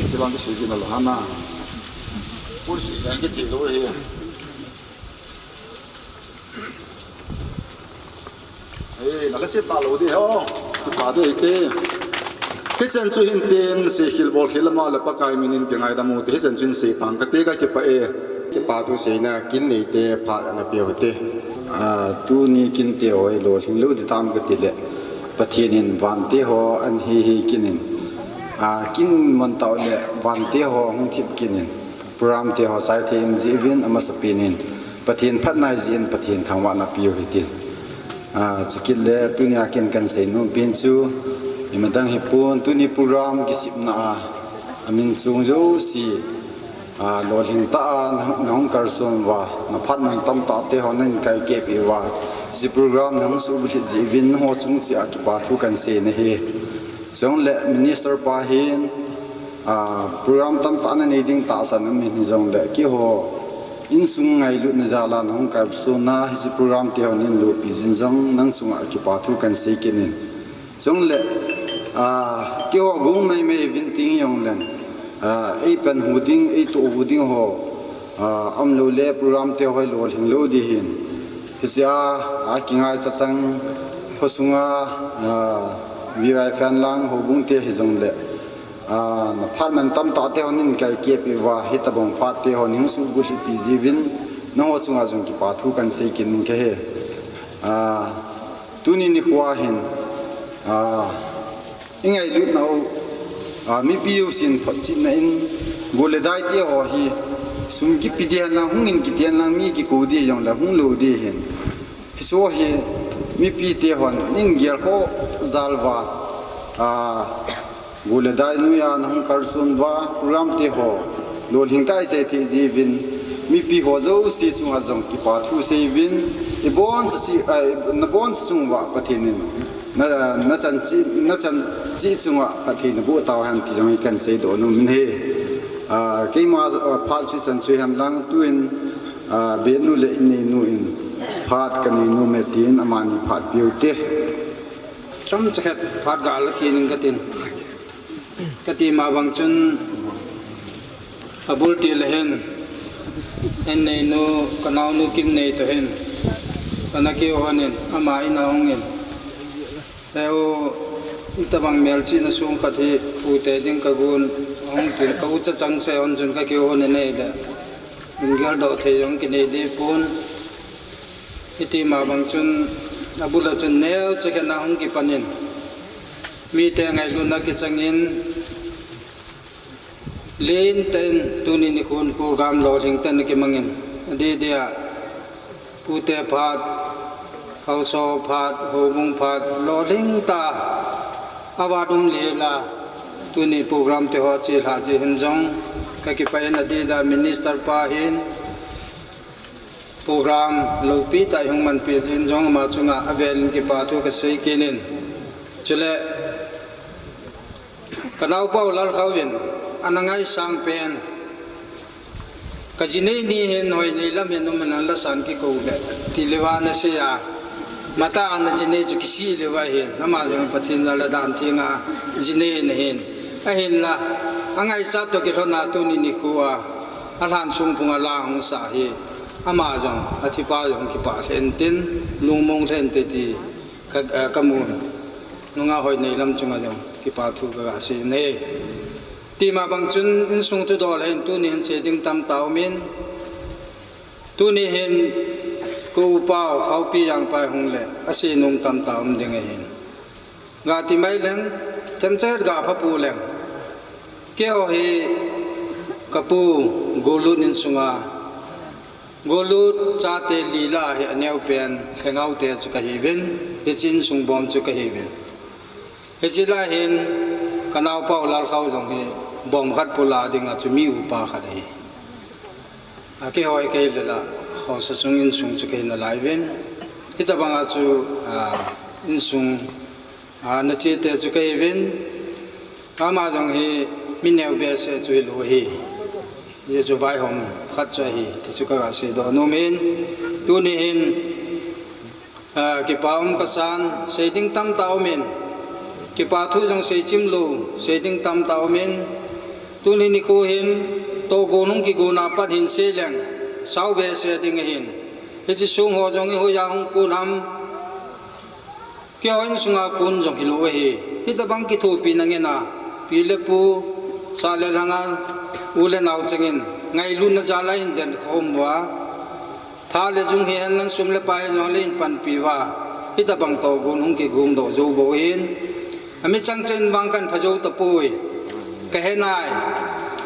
ที่บ้านก็สิจินัลฮันนะปูนสิยังกินด้วยนักเสียตาโลดีเหรอตาด้วยเต้ ที่จันจุหินเตียนสีขิลบอลขิลมาเลปกายมินินเกียงไงดามูที่จันจุนสีตังกติกาเก็บไปที่ปาทุเสนากินนี่เตพาอันเปียวเต tu ni kin te oi lo thing lu di tam ka ti le pathianin van te ho an hi kinin kin mon taw le van te ho hung thip kinin program te ho sai the im ji win ama sapinin pathian phat nai jin pathian thangwa na piu hi tin chikin le tu ni akin kan sei no bin chu imadang hi pon tu ni program ki sip na amin chung jo si lo thing ta nong kar son wa na phat mang tam ta te ho nen kai ke pi wa ji program nang su bi ji win ho chung chi a ki pa thu kan se ne he chong le minister pa hin program tam ta na nei ding ta san mi ni jong le ki ho in sung ngai lu na jala nong kar so na ji program te ho nin lu pi jin jong nang chung a ki pa thu kan se ke nin chong le ki ho gung mai win ting yong len ai pen huding ai to huding ho am lo le program te hoi lo hing lo di hin hisia a kinga cha chang khosunga vi vai fan lang ho bung te hi jong le na phar man tam ta te honin kai ke pi wa hi ta bong pha te honing su bu li pi ji win no ho chunga jong ki pa thu kan sei kin ke he tu ni khwa hin ingai lut na mi piu sin phachin na in goledai te ho hi sum ki pidian la hung in ki tian la mi ki ko di yong la hung lo di hin hi so hi mi pi te hon ning ger ko zalwa goledai nu ya na hung kar sun wa program te ho lo ling kai se thi ji win mi pi ho zo si chung a jong ki pa thu se win e bon chi na bon chung wa pathinin na chan chi chunga pathi na bu taw han ti jong kan sei do nu min he ke ma pha chi chan chui han lang tuin be nu le ni nu in phat kan ni nu me tin amani phat piu te chom chakhet phat ga la ki ning katin kati ma bang chun abul ti le hen en nei no kanau nu kim nei to hen kana ki honin ama ina hongin eo utabang melchi na sung khathi ute ding ka gun hong tin ka ucha chang se on jun ka ki hon nei da ingel do the yong ki nei de pun iti ma bang chun abula chun neo cheke na hong ki panin mi te ngai lu na ki changin len ten tuni ni kun program lo ring ten ki mangin de dia ute phat hau so phat ho bung phat lo ling ta awadum lela tuni program te ho chi la ji hin jong ka ki pa na di da minister pa hin program lo pi ta hung man pi jin jong ma chunga avel ki pa thu ka sei kinin chule kanau pau lal khawin anangai sang pen kajine ni hen hoi ni lam hen man la san ki ko le tilewa na se ya mata an jine ju kisi lewa hen nama jong pathin la dan thinga jine ne hen a hen la angai sa to ki thona tu ni khuwa alan sung phunga la hong sa hi ama jong athipa jong ki pa hen tin lungmong then te ti kamun nunga hoi nei lam chunga jong ki pa thu ga si ne ti ma bang chun in sung tu dol hen tu ni hen se ding tam taw min tu ni hen ko pao khau pi yang pai hong le asi nung tam taw ding hen ga ti mai leng chem chet ga pha pu leng ke o hi kapu golut in sunga golut cha te lila hi aneu pen thengau te chu ka hi ven hi chin sung bom chu ka hi ven hi chila hen kanau pau lal khau jong hi bom khat pula ding a chu mi u pa khat hi a ke hoi ke le la ho sa sung in sung chu ke na lai ven hi ta banga chu in sung na chi te chu ke ven ama jong hi mi neu be se chu lo hi ye chu vai hom khat cha hi ti chu ka se do no min tu ni hin ki paum ka san se ding tam taw min ki pa thu jong se chim lu se ding tam taw min tu ni ko hin to go nung ki go na pat hin se leng sau be se ding hin he chi sung ho jong ho ya hong ku nam kaya in sunga kun jong hilu hi hita bang ki thu pi nangena pile pu sale hangan ule naw chengin ngai lu na jala in den khomwa tha le jung hian lang sum le pai no le pan pi wa hita bang to gun hung ki gum do zo bo in ami chang chen bang kan phajo ta pui ka he nai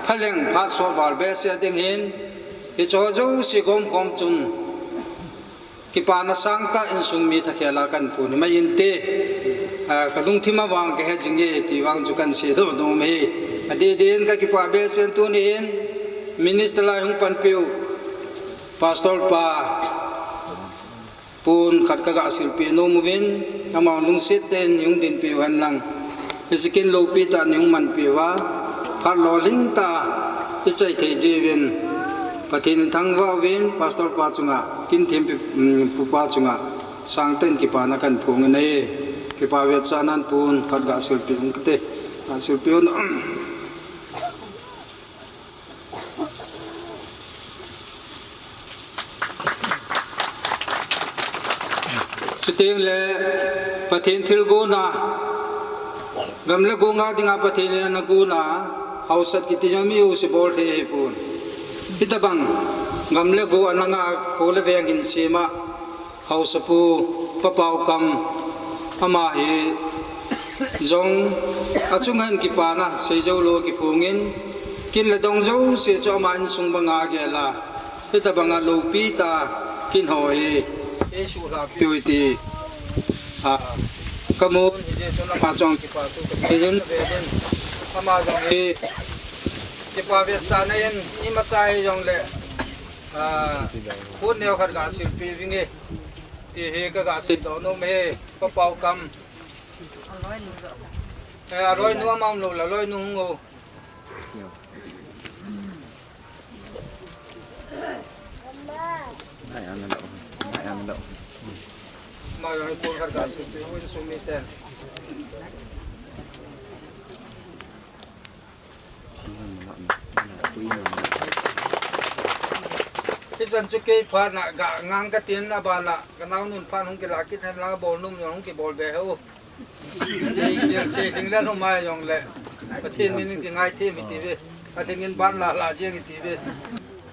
phaleng pha so wal be se ding hin hi cho zo si gom khom chun ki pa na sang ta in sung mi tha khela kan pu ni mai in te ka lung thima wang ke he jing ye ti wang chu kan se do no me ade den ka ki pa be sen tu ni in minister lai hung pan piu pastor pa pun khat ka ga sil pi no mu win ama lung sit ten yung din pi han lang isikin lo pi ta ni hung man pi wa khat lo ling ta isai thei je win pathin thang wa win pastor pa chunga kin them pu pa chunga sang ten ki pa na kan phung nei ki pa wet sanan pun khat ga sil pi ung te sil pi on siteng le pathin thil go na gam le go nga dinga pathin na go na hausat ki tijami u se bol the pun hitabang gam le go ananga khole veng hin sema hausapu papau kam ama hi zong achungan ki pana seijo lo ki phungin kin le dong zo se cho man sung banga ge la hitabanga lo pi ta kin hoi e su la purity kamu je chona pa chong ki pa tu season veden ama jong e ki pa vet sa na yen ni ma chai jong le pun neo khat ga sil pi winge ti he ka ga sil do no me pa pau kam roi nu ma lo la roi nu ngo mà rồi buồn cả cả sự tuyệt vời số mít tên cái dân chúc cái pha nạ gạ ngang cái tiếng là bà nạ cái nào nun pha không cái lá cái thanh lá bò nung rồi không cái bò về hâu xây đình lên hôm mai rồi lại cái thiên mình thì ngay thiên mình thì về cái thiên nhiên bán là riêng thì về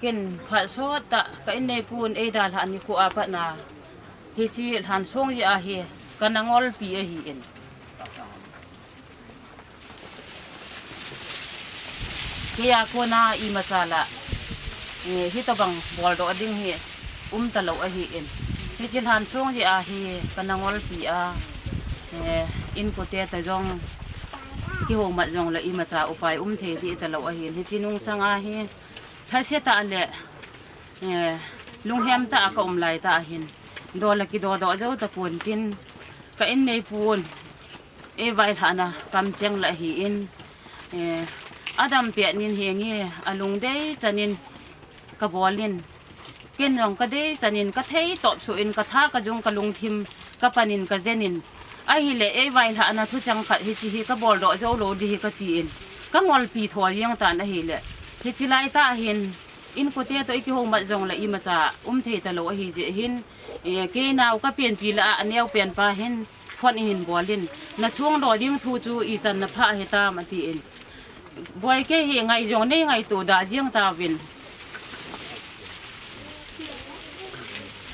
ken pha so ta ka nei pun e dal han ni ko apa na hi chi han song ya hi kanangol pi a hi en kia ko na I masala hi to bang bol do ding hi ta lo a hi en hi chi han song ya hi kanangol pi a in ko te ta jong ki ho ma jong la I macha upai the di ta lo a hi hi chi nung sang a hi thase ta le lung hem ta ka lai ta hin do la ki do zo ta pun tin ka in nei pun e vai thana kam cheng la hi in adam pe nin he nge alung dei chanin ka bolin ken rong ka dei chanin ka thei top su in ka tha ka jung ka lung thim ka panin ka zenin a hi le e vai thana thu chang khat hi chi hi ka bol do zo lo di ka ti in ka ngol pi thwa yang ta na hi le hi chi lai ta hin in ko te to I ki ho ma jong la I ma cha the ta lo hi je hin ke naw ka pian pi la aneu pian pa hin phon hin bolin na chuang do ding thu chu I chan na pha he ta ma ti in boy ke hi ngai jong nei ngai to da jiang ta win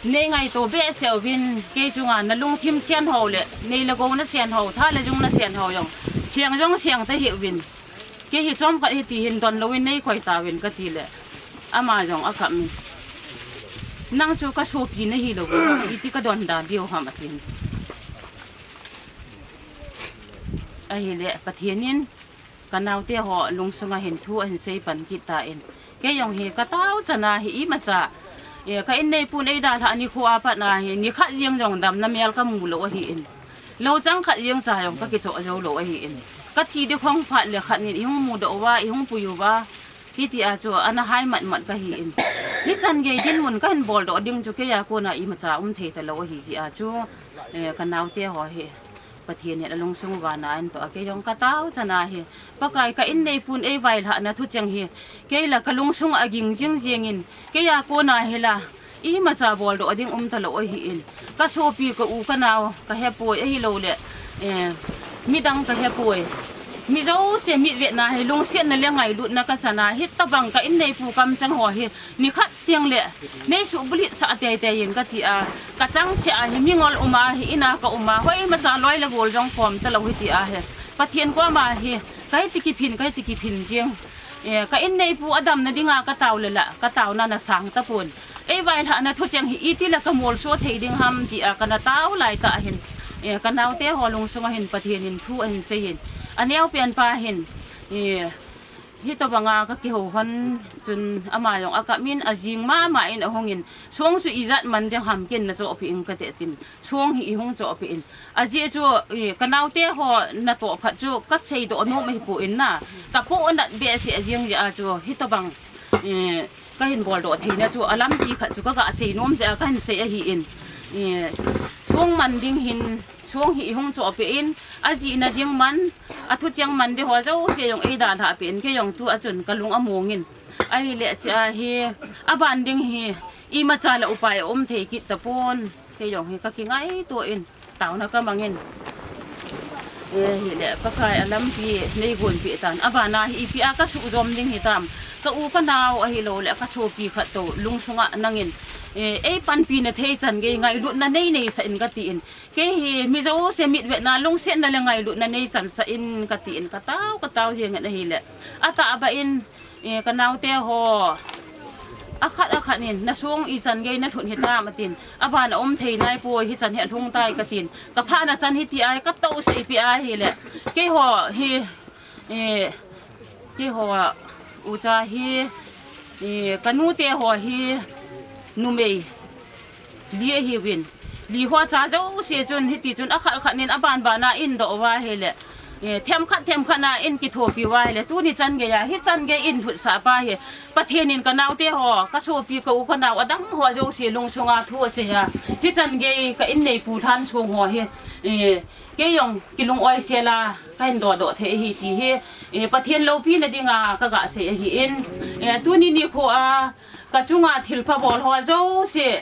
nei ngai to be se win ke chunga na lung thim sian ho le nei la go na sian ho tha le jung na sian ho yong siang jong siang ta hi win ke hi chom ka hi ti hin don lo win nei khoi ta win ka ti le ama jong akam nang chu ka so pi na hi lo I ti ka don da dio ha ma tin a hi le pathianin kanaw te ho lung sunga hin thu an sei pan ki ta en ke yong hi ka tau chana hi I ma cha ka in nei pun ei da tha ni khu apa na hi ni kha jing jong dam na mel ka mu lo hi in lo chang kha jing cha yong ka ki cho jo lo hi in ka thi de khong pha le khat ni I hung mu do wa I hung pu yu wa hi ti a cho ana hai mat mat ka hi in hi chan ge din mun kan bol do ding chu ke ya ko na I ma cha the ta lo hi ji a chu kanaw te ho hi pathian ne alung sung wa na an to ke yong ka tau chana hi pakai ka in nei pun e vai la na thu chang hi ke la ka lung sung aging jing jing in ke ya ko na hela อีมาซาบอลดอดิ้งตะโลหิอินก็โชปีก็อูก็นาวก็แฮป่วยไอ้โลเลยมีดังก็แฮป่วยมีเจ้าเสียมีเวียดนาให้ลงเสียนนั่นเรื่องไงลุนักศาสนาฮิตตะบังก็อินในผู้กำจังหัวเฮนี่ขัดเตียงเลยในสุบุริสะเตยเตยินก็ที่กะจังเสียให้มีงอลอุมาให้อินาก็อุมาเฮ้ยมาซาลอยละโวลจงฟอมตะโลหิติเฮปะเทียนก็มาเฮก็ให้ติกิพินก็ให้ติกิพินเจียงก็อินในผู้อดัมนั่นดิงากะเตาเลยละกะเตานั่นน่ะสังตะปุนไอ้ไว้ท่านะทุจังอีที่ละกะมอลโซเทดิงหำที่กะนะเต้าหลายตาเห็นกันเอาเตะหอลงสงเห็นประเทศเห็นผู้เห็นเสียนอันนี้เอาเปลี่ยนปลาเห็นที่ตัวบางก็เกี่ยวพันจนอามาอย่างอากาศมินอาจิงมาอินเอาหงอินช่วงสุอิจัดมันจะหำกินนะจะอภิอิงกระเตตินช่วงหิหงจะอภิอินอาจีจูกันเอาเตะหอนาตัวพัดจูก็ใช้ตัวโน้ไม่ปูอินน่ะกับพวกอันนั้นเบียเสียจิงจะจูที่ตัวบางก็เห็นบอลโดดทีนะจูอลัมดีขัดจูก็กะเสียน้มจะก็เห็นเสียหิอินช่วงมันดิ้งหินช่วงหิหงจะอภิอินอาจีน่ะดิ้งมันทุจังมันเดี๋ยวเจ้าเกี่ยงไอ้ด่านหาเป็นเกี่ยงตัวจนกะลุงอโมงินไอ้เละจะเฮบันดิ้งเฮอีมาจาละอุปายเทกิตตะปนเกี่ยงเฮก็กิ่งไอ้ตัวอินเต่านะก็บางเงินเละก็ใครอลัมพีในกวนปีตันบานาอีพีก็สุดมดิ้งเฮตามก็อูปนาวไอ้โลและก็โชปีขัดโตลุงสงะนังเงินปันปีนะเทจันเกยไงลุนนั่นในสันกตินเกยมีเจ้าเสมิดเวนาลงเส้นนั่นไงลุนนั่นในสันสันกตินกะเต้าเอย่างนั้นแหละอาตาบอินกันเอาเตะหออาขัดนี่นะช่วงอีสันเกยนัดหุ่นเฮตามาตินบานเทนายป่วยฮิสันเฮทุ่งใต้กตินกับผ้านะจันฮิติไอก็เต้าเสียปีไอแหละเกยหอเกยหออุจากันนูเตะหอนูเมย์เลี้ยเฮวินลีหัวจ้าเจ้าเสียจนฮิติจนขัดนี่บานนาอินดอกว่าเฮเลเทมขัดนาอินกิโทปีว่าเฮเลตู้นี่จันเกยฮิจันเกยอินถุสาปาเฮประเทศนินกันเอาเตะหอกระโชปีกูกันเอาดังหัวเจ้าเสียลงชงอาทั่วเสียฮิจันเกยก็อินในปูทันชงหัวเฮเกยองกิลุงอ้อยเสียละกันดอเทฮิติเฮประเทศเราพี่นดิงากะกะเสียฮิอินตู้นี่โคกะจุงอาทิลพะบอลหัวเจ้าเสีย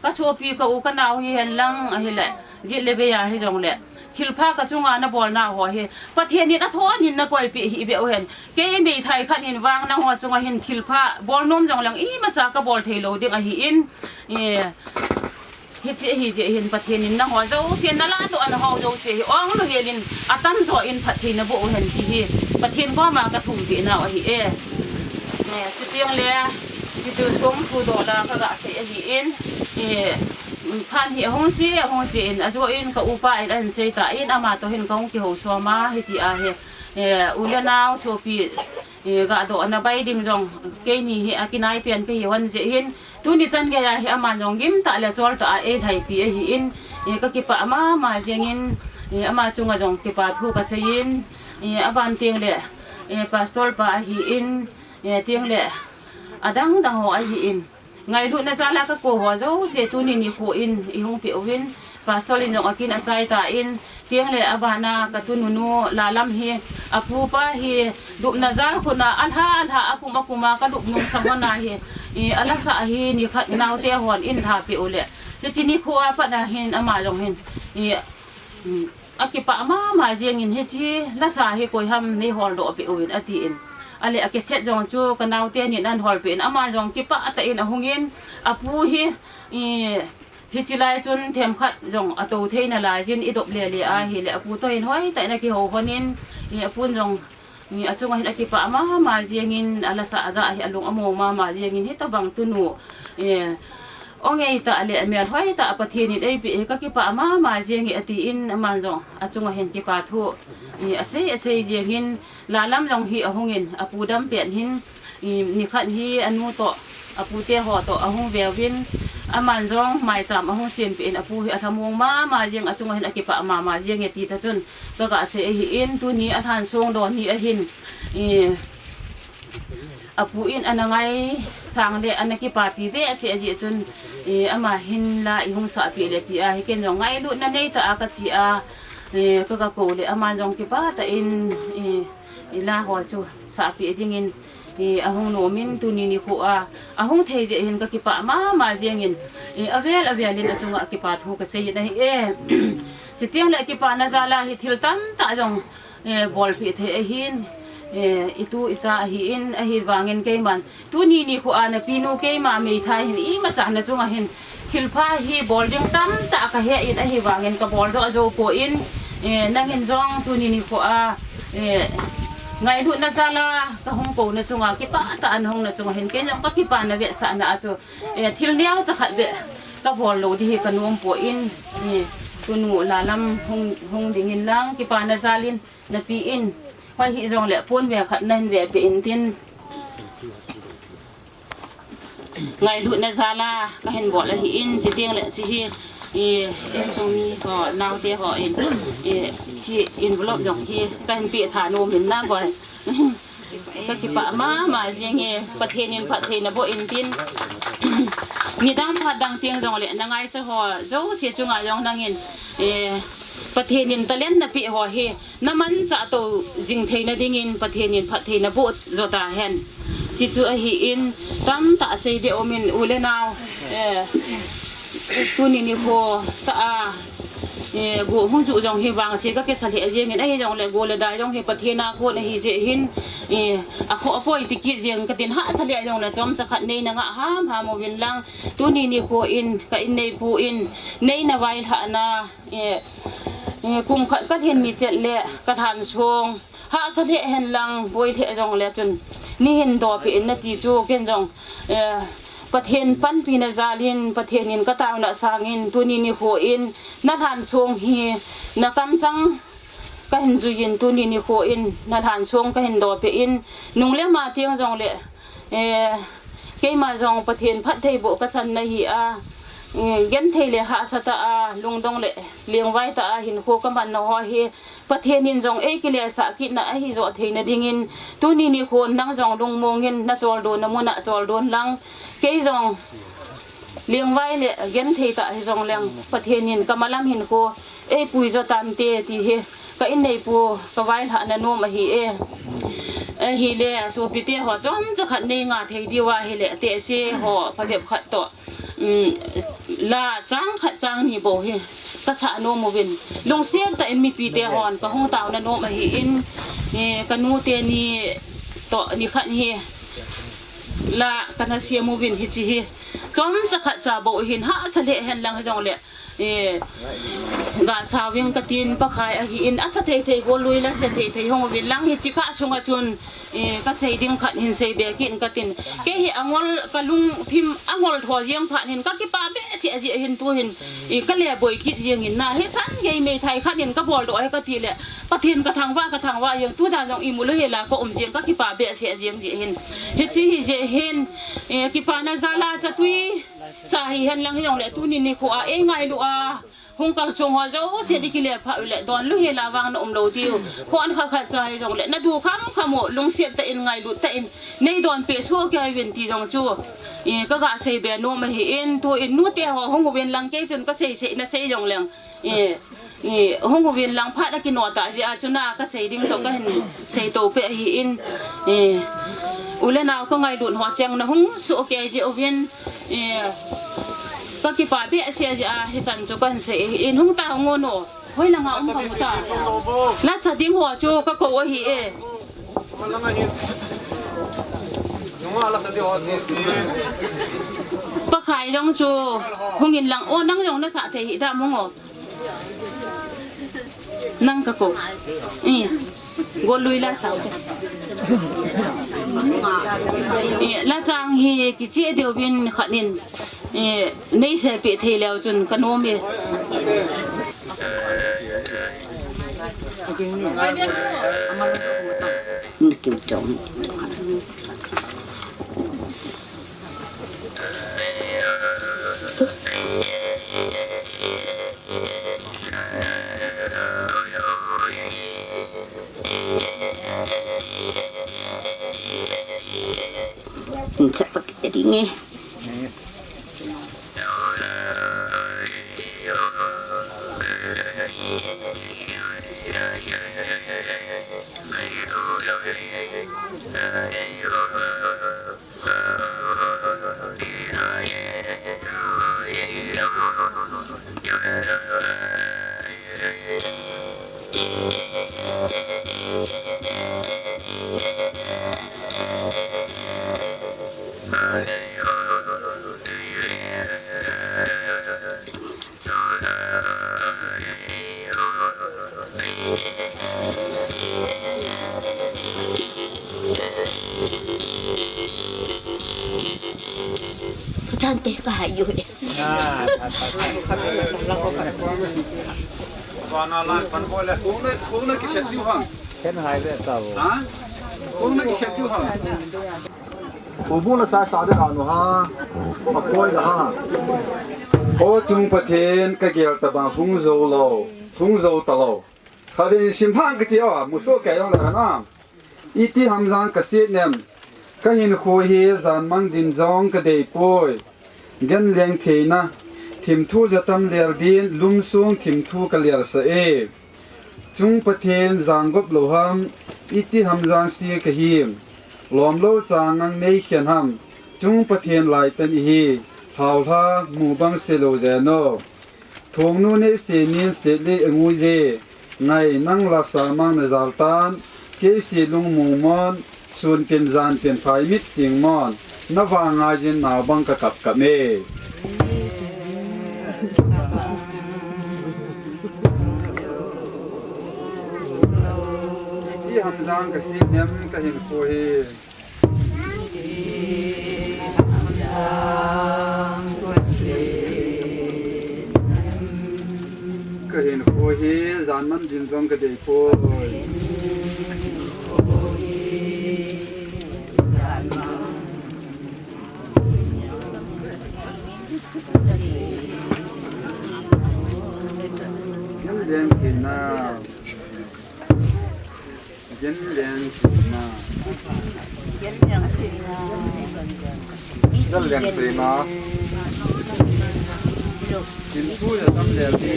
กะโชปีกูกันเอาเฮลังเฮแหละจิเลเบียเฮจงแหละทิลพากะจุงอานะบอลนาหัวเฮประเทศนี้อะทอนินนะกวยปีฮิเบโอเห็นเกยมีไทยคันเห็นวางนะหัวจงเห็นทิลพาบอลนมจงลังอีมาจากะบอลเทโลดิงอะฮิอินเห็นประเทศนี้นะหัวเจ้าเสียนละตัวอันเฮาเจ้าเสียอ๋อเราเห็นอาตั้มจออินประเทศนะบ่เห็นที่ประเทศก็มากระทุ่มตีนะอะฮิสิเตียงเลยที่ตัวตรงผู้ดอลก็กะเสียหิอินพันเหี่ยห้องจีนอาจจะอินก็อุปายอันเสียแต่อินอามาตัวเห็นเขาเกี่ยวชัวมาให้ที่อุลนาวโชปีก็ตัวอันนั้นไปดิ่งจงเกนี่กินไอเปลี่ยนก็เห็นวันเสียหินตัวนี้จันเกียร์อามาจงยิ้มแต่ละส่วนตัวไทยปีหินก็กิปะมาเจียงินอามาจุงจงกิปะทุกข์เสียนอาบันเตียงเลยพาสตอลปะหินเตียงเลยดังหัวหินไงดูนะจ๊ะแล้วก็โกหัวเจ้าเสียตัวนี้โคอินอีหงเปียววินพาสตอลินจงอากินอาศัยตาอินเตียงเลยอบานากัตุนุลาลัมเฮอภูปะเฮดุนะจ๊ะคนน่ะอัลฮาอากุมาก็ดุนุ่งสังวนาเฮอัลลักษะเฮนี่ขัดนาวเตียหอนอินทาเปียวเลยแต่ทีนี้คัวปะนะเห็นอามาจงเห็นอากิปะมาเจียงินเฮจีละสาเฮโกยทำในหอนโดเปียวอินอติอินอะไรอากิเสจงจูกันเอาเตียนี่นั่นหอลเป็นอามาจงกิปะตะอินหงอินอภูฮิจิไลจนเทมขัดจงอโตเทนลายจินอิดบเลียเฮเลอภูตัวอินห้อยแต่นักกิโหคนนินอภูนจงอาจงเห็นอากิปะมาเจียงินอลาสะจะอลงอโมมาเจียงินฮิตบังตุนูองไงตาเลี้ยเมียห้อยตาประเทศนี้ได้ปีก็กิปะมาเจียงอตีอินมันจงอาจงเห็นกิปะทุอาศัยเจียงินลาลัมจงฮีหงอินอปูดำเปลี่ยนหินนี่ขัดฮีอันมูโตอปูเตหอโตหงเววินมันจงไม่จำหงเสียนเป็นอปูฮีธรรมงมาเจียงอาจงเห็นอากิปะมาเจียงตีตะจนก็กะเสียอินตัวนี้อาทานทรงดอนนี้หินอภูอินอันไงสังเดอันนักปาปีเวเสียจีจนอามาหินละอีหงสาปีเลตีเห็นจงไงลุนั่นนี่ตากัจจีก็โกเลอามาจงกิปาตาอินลาหัวจูสาปีดิ่งิน ahong nomin tunini ko ahong theje hin ka kipa ma jengin avelin achunga kipa thu ka sei na chitiang la kipa na zala hi thil tam ta jong bol phi the hin itu isa hi in hi wangin ke man tunini ko na pinu ke ma me thai hin I ma cha na chunga hin thilpha hi bol jing tam ta ka he in hi wangin ka bol do zo ko in nangin jong tunini ko ngai du na zala ka hong ko na chunga ki pa ta an hong na chunga hin ke nyam ka ki pa na ve sa na chu thil niao cha khat be ka bol lo di ka nuam po in tunu la lam hong ding in lang ki pa na zalin na pi in hoi hi jong le pon ve khat nan ve pe in tin ngai du na zala ka hen bol la hi in chi tiang le chi hi so mi ko nau te ho in chi envelope dong hi kan pi tha no min na boy ka ki pa ma jeng pathen na bo in tin mi dam pha dang tiang jong le na ngai cha ho zo se chunga jong nangin pathen talent na pi ho he na man cha to jing theina dingin pathen phathe na bo zota hen chi chu a hi in tam ta sei de omin ule naw tunini ko ta go hung ju jong hi wang se ka ke sali ajeng ai jong le go le dai jong hi pathena ko le hi je hin a kho apoi ti ki jeng ka tin ha sali jong le chom cha khat nei na nga ha mo win lang tunini ko in ka in nei pu in nei na wai tha na kum khat ka thin mi chet le ka than song ha sali hen lang boi the jong le chun ni hin do pi in na ti chu ken jong pathen pan pi na zalin pathenin ka taw na sangin tunini ho in na than song hi na kam chang ka hin zu yin tunini ho in na than song ka hin do pe in nung le ma tiang jong le ke ma jong pathen phat thei bo ka chan na hi gen thei le ha sa ta lung dong le leng vai ta hin ko ka man no ho hi pathenin jong e ki le sa ki na hi zo thei na dingin tunini ho nang jong lung mongin na chol do na mo na chol don lang ke jong liang vai le gen thei ta hi jong leng pathenin kamalam hin ko pui zo tan te ti he ka in nei pu ka vai tha na no ma hi hi le so pi te ho chom cha khat nei nga thei di wa hi le te se ho pha lep khat to la chang khat chang ni bo hi ka sa no mo bin long sen ta in mi pi te hon ka hong taw na no ma hi in ka nu te ni to ni khat hi la kana sia mo bin hi chi hi chom cha khat cha bo hin ha sa le hen lang jong le ga sawing ka tin pa khai a hi in asa thei thei go lui la se thei hong bin lang hi chi ka sunga chun ka sei ding khat hin sei be kin ka tin ke hi angol ka lung phim angol tho jiang pha hin ka ki pa be si a hin tu hin ka le boi ki jiang in na he chan ge me thai khat hin ka bol do ai ka ti le pathin ka thang wa yang tu da jong i mu le la ko jiang ka ki pa be si a jiang ji hin he chi hi je hin ki pa na zala cha tui cha hi hen lang jong le tu ni ko ngai lu hung kal song ho zo se di ki le pha le don lu he la wang na lo ti ko an kha kha cha jong le na du kham lung se ta in ngai lu ta in nei don pe so ka wen ti jong chu ka ga sei be no ma hi in to in nu te ho hong wen lang ke chun ka sei na sei jong leng hong wen lang pha da ki no ta ji a chuna ka sei ding to ka hin sei to pe hi in ule naw ko ngai dun ho chang na hung su ke ji o wen ka ki pa be sia ji he chan chu kan se in hung ta ngo no hoi na nga ka ta la sa ding ho chu ka ko hi pa khai jong chu hung in lang nang jong na sa the hi da mo ngo nang ka ko go lui la sa la chang hi ki che deu bin khanin nei se pe the leo chun kano me kim chong chắc phải cái đi nghe Hey, ท่านเตะก็หายอยู่เนี่ย วันนั้นพันโบเลยคงนึกเช็ดอยู่ห้องเห็นหายเลยครับฮะคงนึกเช็ดอยู่ห้องผมพูดแล้วสาวๆได้อ่านว่ามาคุยกันฮะโอ้จุงประเทศก็เกี่ยวกับทุ่งโจโลทุ่งโจตโลเขาเป็นสิมพันก็เดียวอ่ะมุสลิมแก่ยังไงนะอีที่ทำจานเกษตรเนี่ยก็เห็นคุยจานมังดินจงก็ได้ป่วยกันเลี้ยงเทนะทิมทูจะทำเลี้ยงดินลุ่มสูงทิมทูก็เลี้ยงเสียจุงประเทศจางกบโลหัมอีที่ทำจานเสียก็หิมลอมโลจางนังไม่เขียนหัมจุงประเทศหลายตันอีเท่าท่าหมู่บังเซโลเจโนทงนู้นเสียนินเสียเลยงูเจไงนั่งรักษามังในจัลตันเกสิลุงมูมอนส่วนเป็นจานเป็นไฟมิดสิงมอนนวางอาจินนาบังกับเมที่ทำจานกสิเนียมก็เห็นโคเฮก็เห็นโคเฮจานมันดินจงก็ได้โคเลี้ยงกินนะเลี้ยงกินนะเลี้ยงสินะกินผู้จะทำเลี้ยงดี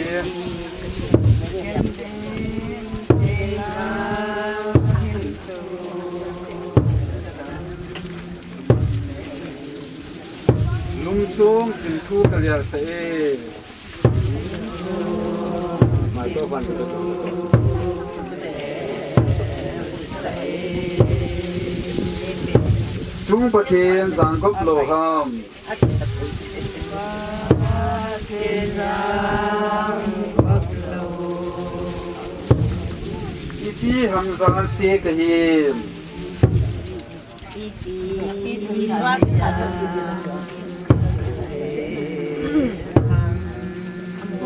ลุงสูงกินผู้ก็เลี้ยงเสียจุงประเทศสังกบโลหัมอีที่ทำสังเสียกหิม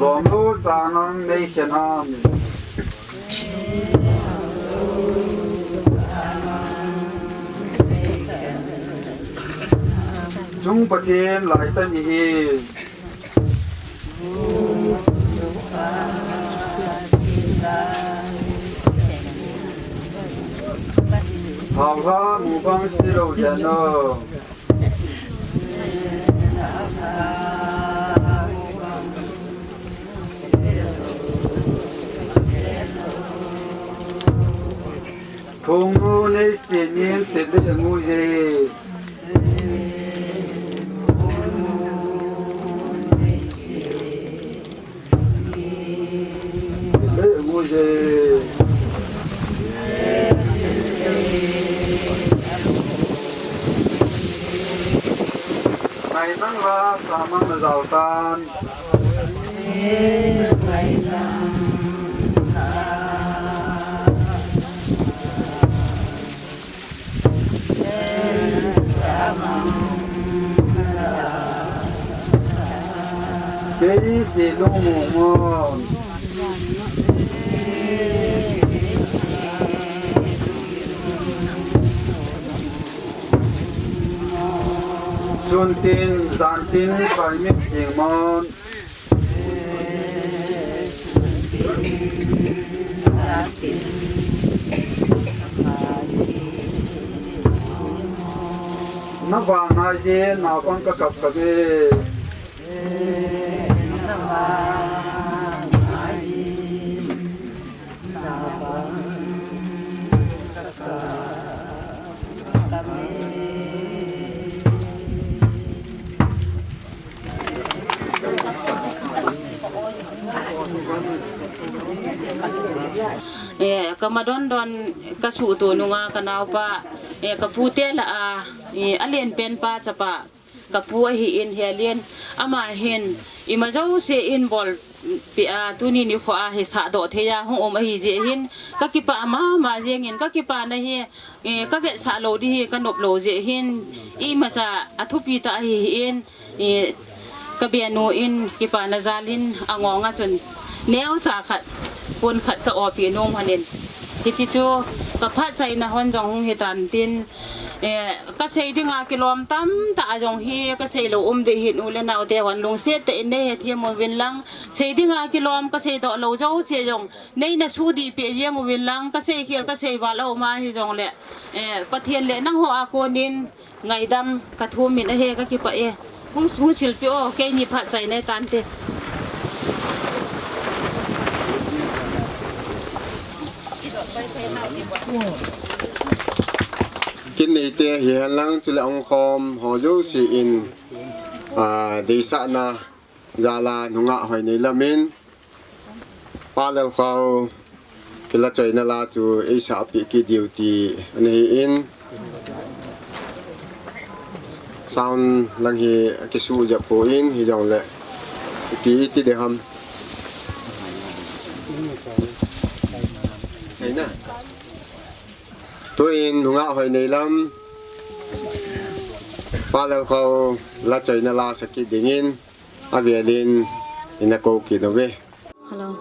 ลอมโลจานังไม่เขียนหัมจุงประเทศหลายตันอีภาวะหมู่บ้านสิโรเจโนทงโนในเสียเนียนเสด็จงูเจในนั่งว่าสามัญเจ้าตันเกย์สิลุงมูมอนส่วนตินจานตินไปมิกซิงมอนนับวางอาเซียนนับฟังกับเอก็มาดอนกระสูตัวนุงากะนาวปะก็พูเตละอาอเลียนเป็นปาจะปะ kapu hi in helien ama hin imajo se in bol pia tuni ni kho a he sa do theya hom hi je hin ka ki pa ma jengin ka ki pa na hi ka ve sa lo di ka nop lo je hin I ma cha athupi ta hi in ka bianu in ki pa na zalin angonga chun neo cha khat pun khat ka opi nom hanin hi chi chu ka pha chai na hon jong hi tan tin ka sei dinga kilom tam ta jong hi ka sei lo de hin ule naw te wan lung se te ne he thiam mo win lang sei dinga kilom ka sei do lo jo che jong nei na su di pe yeng win lang ka sei khel ka sei wa lo ma hi jong le pathian le nang ho a ko nin ngai dam ka thu min he ka ki pa hung su chil pi o ke ni pha chai ne tan te kinh này te hiền lăng chú là ông khom họ dấu sĩ in đi xã na gia la nung ngạ hỏi này là min ba Lalkhohao cái là trời na la chú ấy xã bị cái điều thì anh in sound lăng hi cái su giờ po in hi dòng lệ tí để hâm thấy nè tôi in nung ngạ hỏi này lắm ba Lalkhohao là trời na la sẽ cái dingin avialin inako kinove hello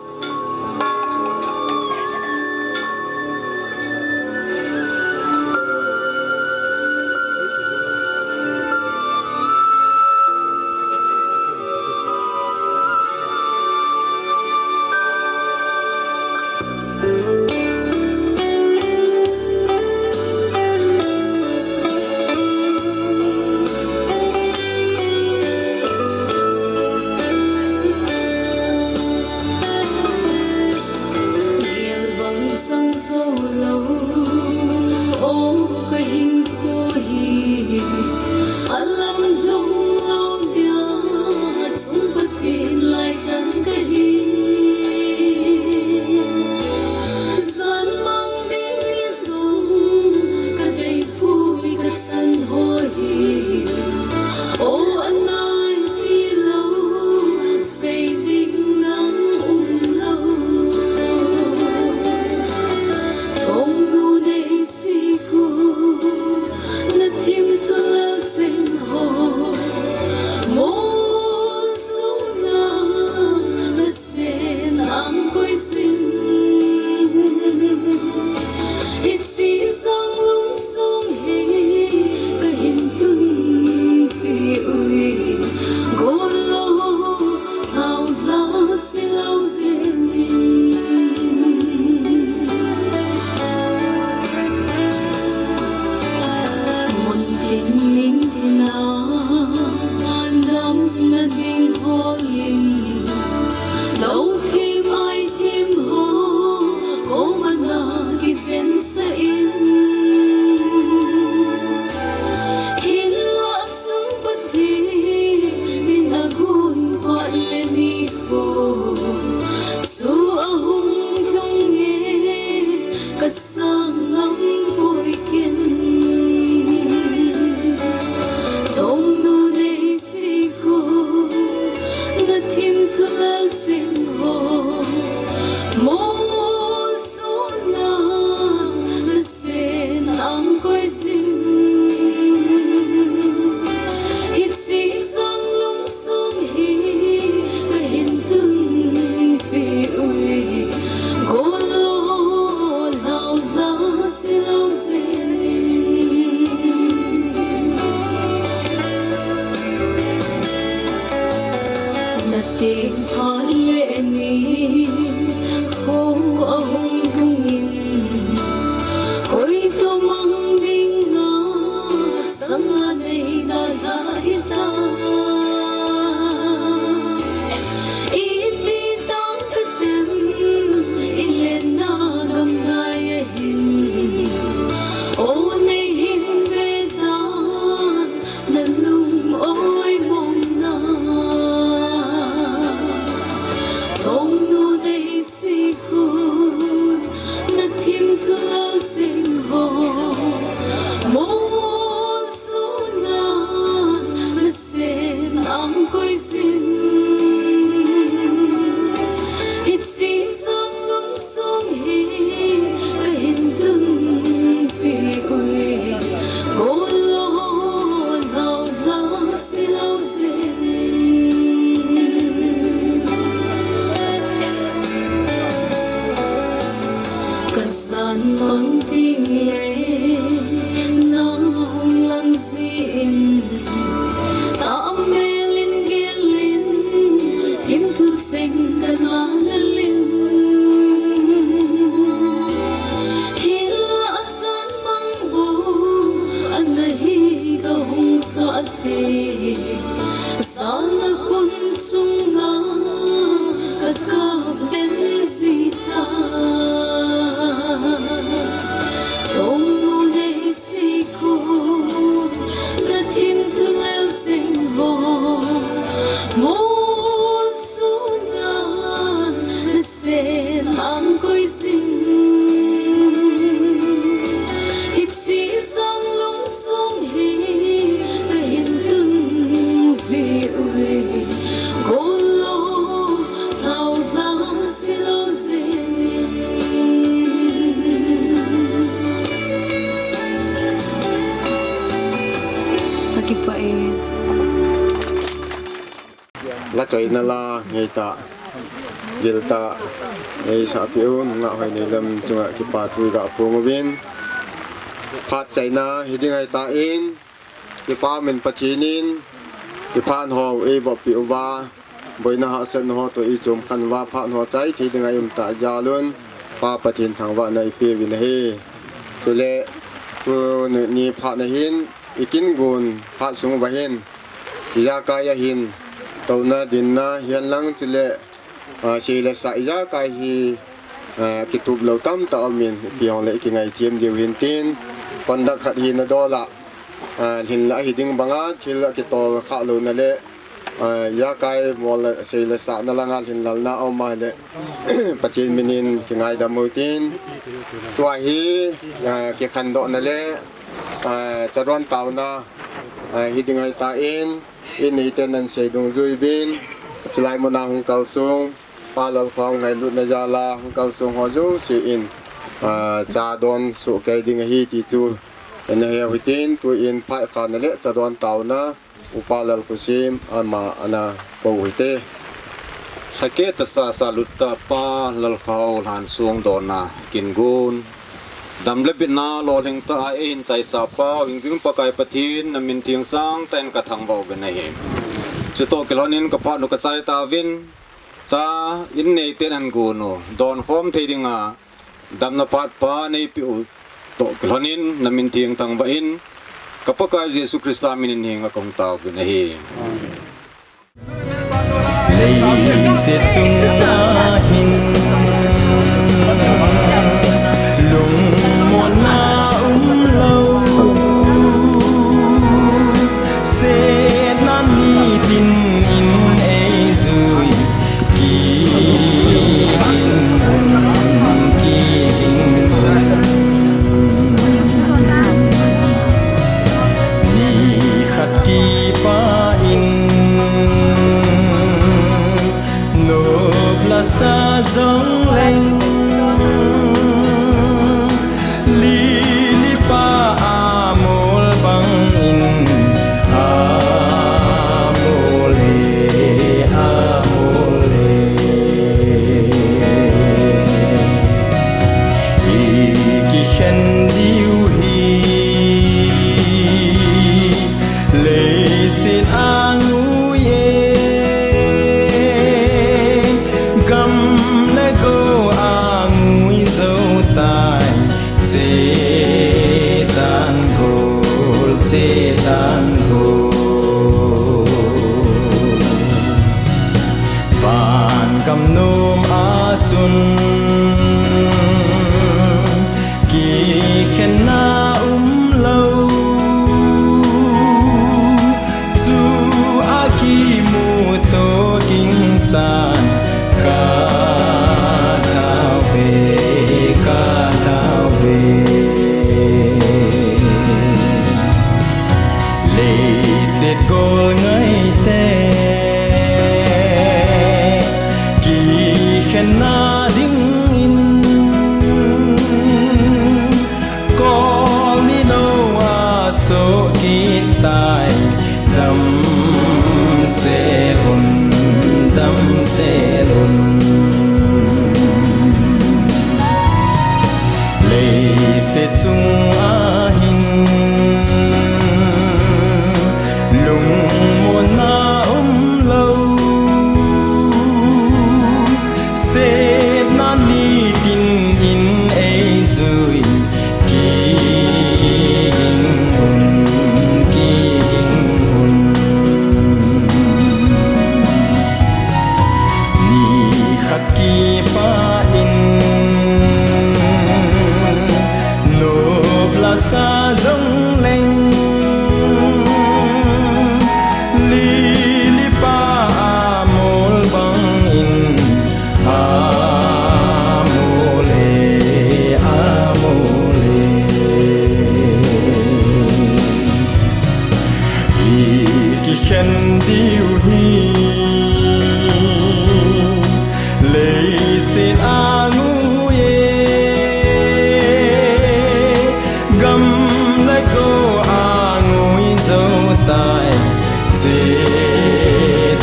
Songdo sinh ra hoa linh khi lỡ san mang bầu anh ấy ga hung khát thế sao là kun sung nga cả cam đến gì ta không nu này si cô đã thêm thương em sinh hồ một số ngàn sẽ làm coi xin ít sĩ sang lung sông hi cái hiện từng vì uy cô lô thao vang xin lâu dên takipai la choi na la ngei ta gil ta ngei sa piu nga hoi nei lam chunga ki pa thu ga pong win phat chai na hiding ai ta in ki pa men pachinin ki phan ho e vo piu wa boina ha sen ho to i chum khan wa phan ho chai thi ding ai ta ja lun pa pathin thang wa nai pe win he chule ku ni pha na hin ikin gun pha sung wa hin ya ka ya hin tàu na din na hiền lăng chỉ lệ chỉ là sải giá cái hi kỹ thuật lâu tam tạo miền biểu lệ cái ngày thiêm điều hiền tin còn đặc hạt hiền là đó là hiền lại hiền bằng á chỉ là cái tàu khá lâu nè lệ giá cái vô là chỉ là sải na lang hiền là na ông mà lệ bắt hiền minin cái ngày đam mưu tin tua hi cái khăn độ nè lệ chợ đoan tàu na hiền ngày ta in iten nan sei dong zui bin chlai mo na hung kal sung pa Lalkhohao ngai lut na jala hung kal sung ho zo si in cha don su kai ding hi ti chu en he hitin tu in phai kha na le cha don taw na upa Lalkhosim ama ana ko hite sake ta sa lutta pa Lalkhohao han sung don na kin gun dam le bit na lo leng ta in chai sa pa wing jing pa kai pathin na min thiang sang ten ka thang bo ben he chu to kelonin ka pa no ka chai ta win cha in nei ten an gu no don khom thedinga dam na pat pa nei pi to kelonin na min thiang thang ba in ka pa kai Jesu Christa min hing ka kong ta ben he lấy sẽ chung hin lung một na lâu sẽ nan ni tin in ai rồi ki ni khát ki pa in nộp là xa giống lên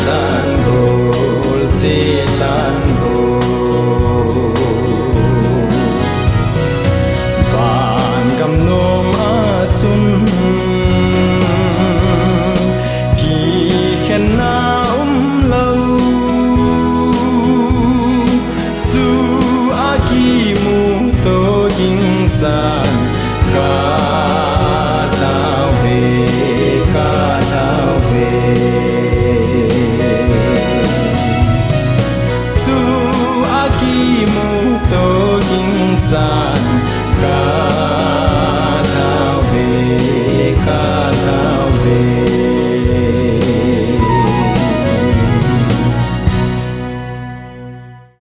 tan gol che tan gol van gam nong a chun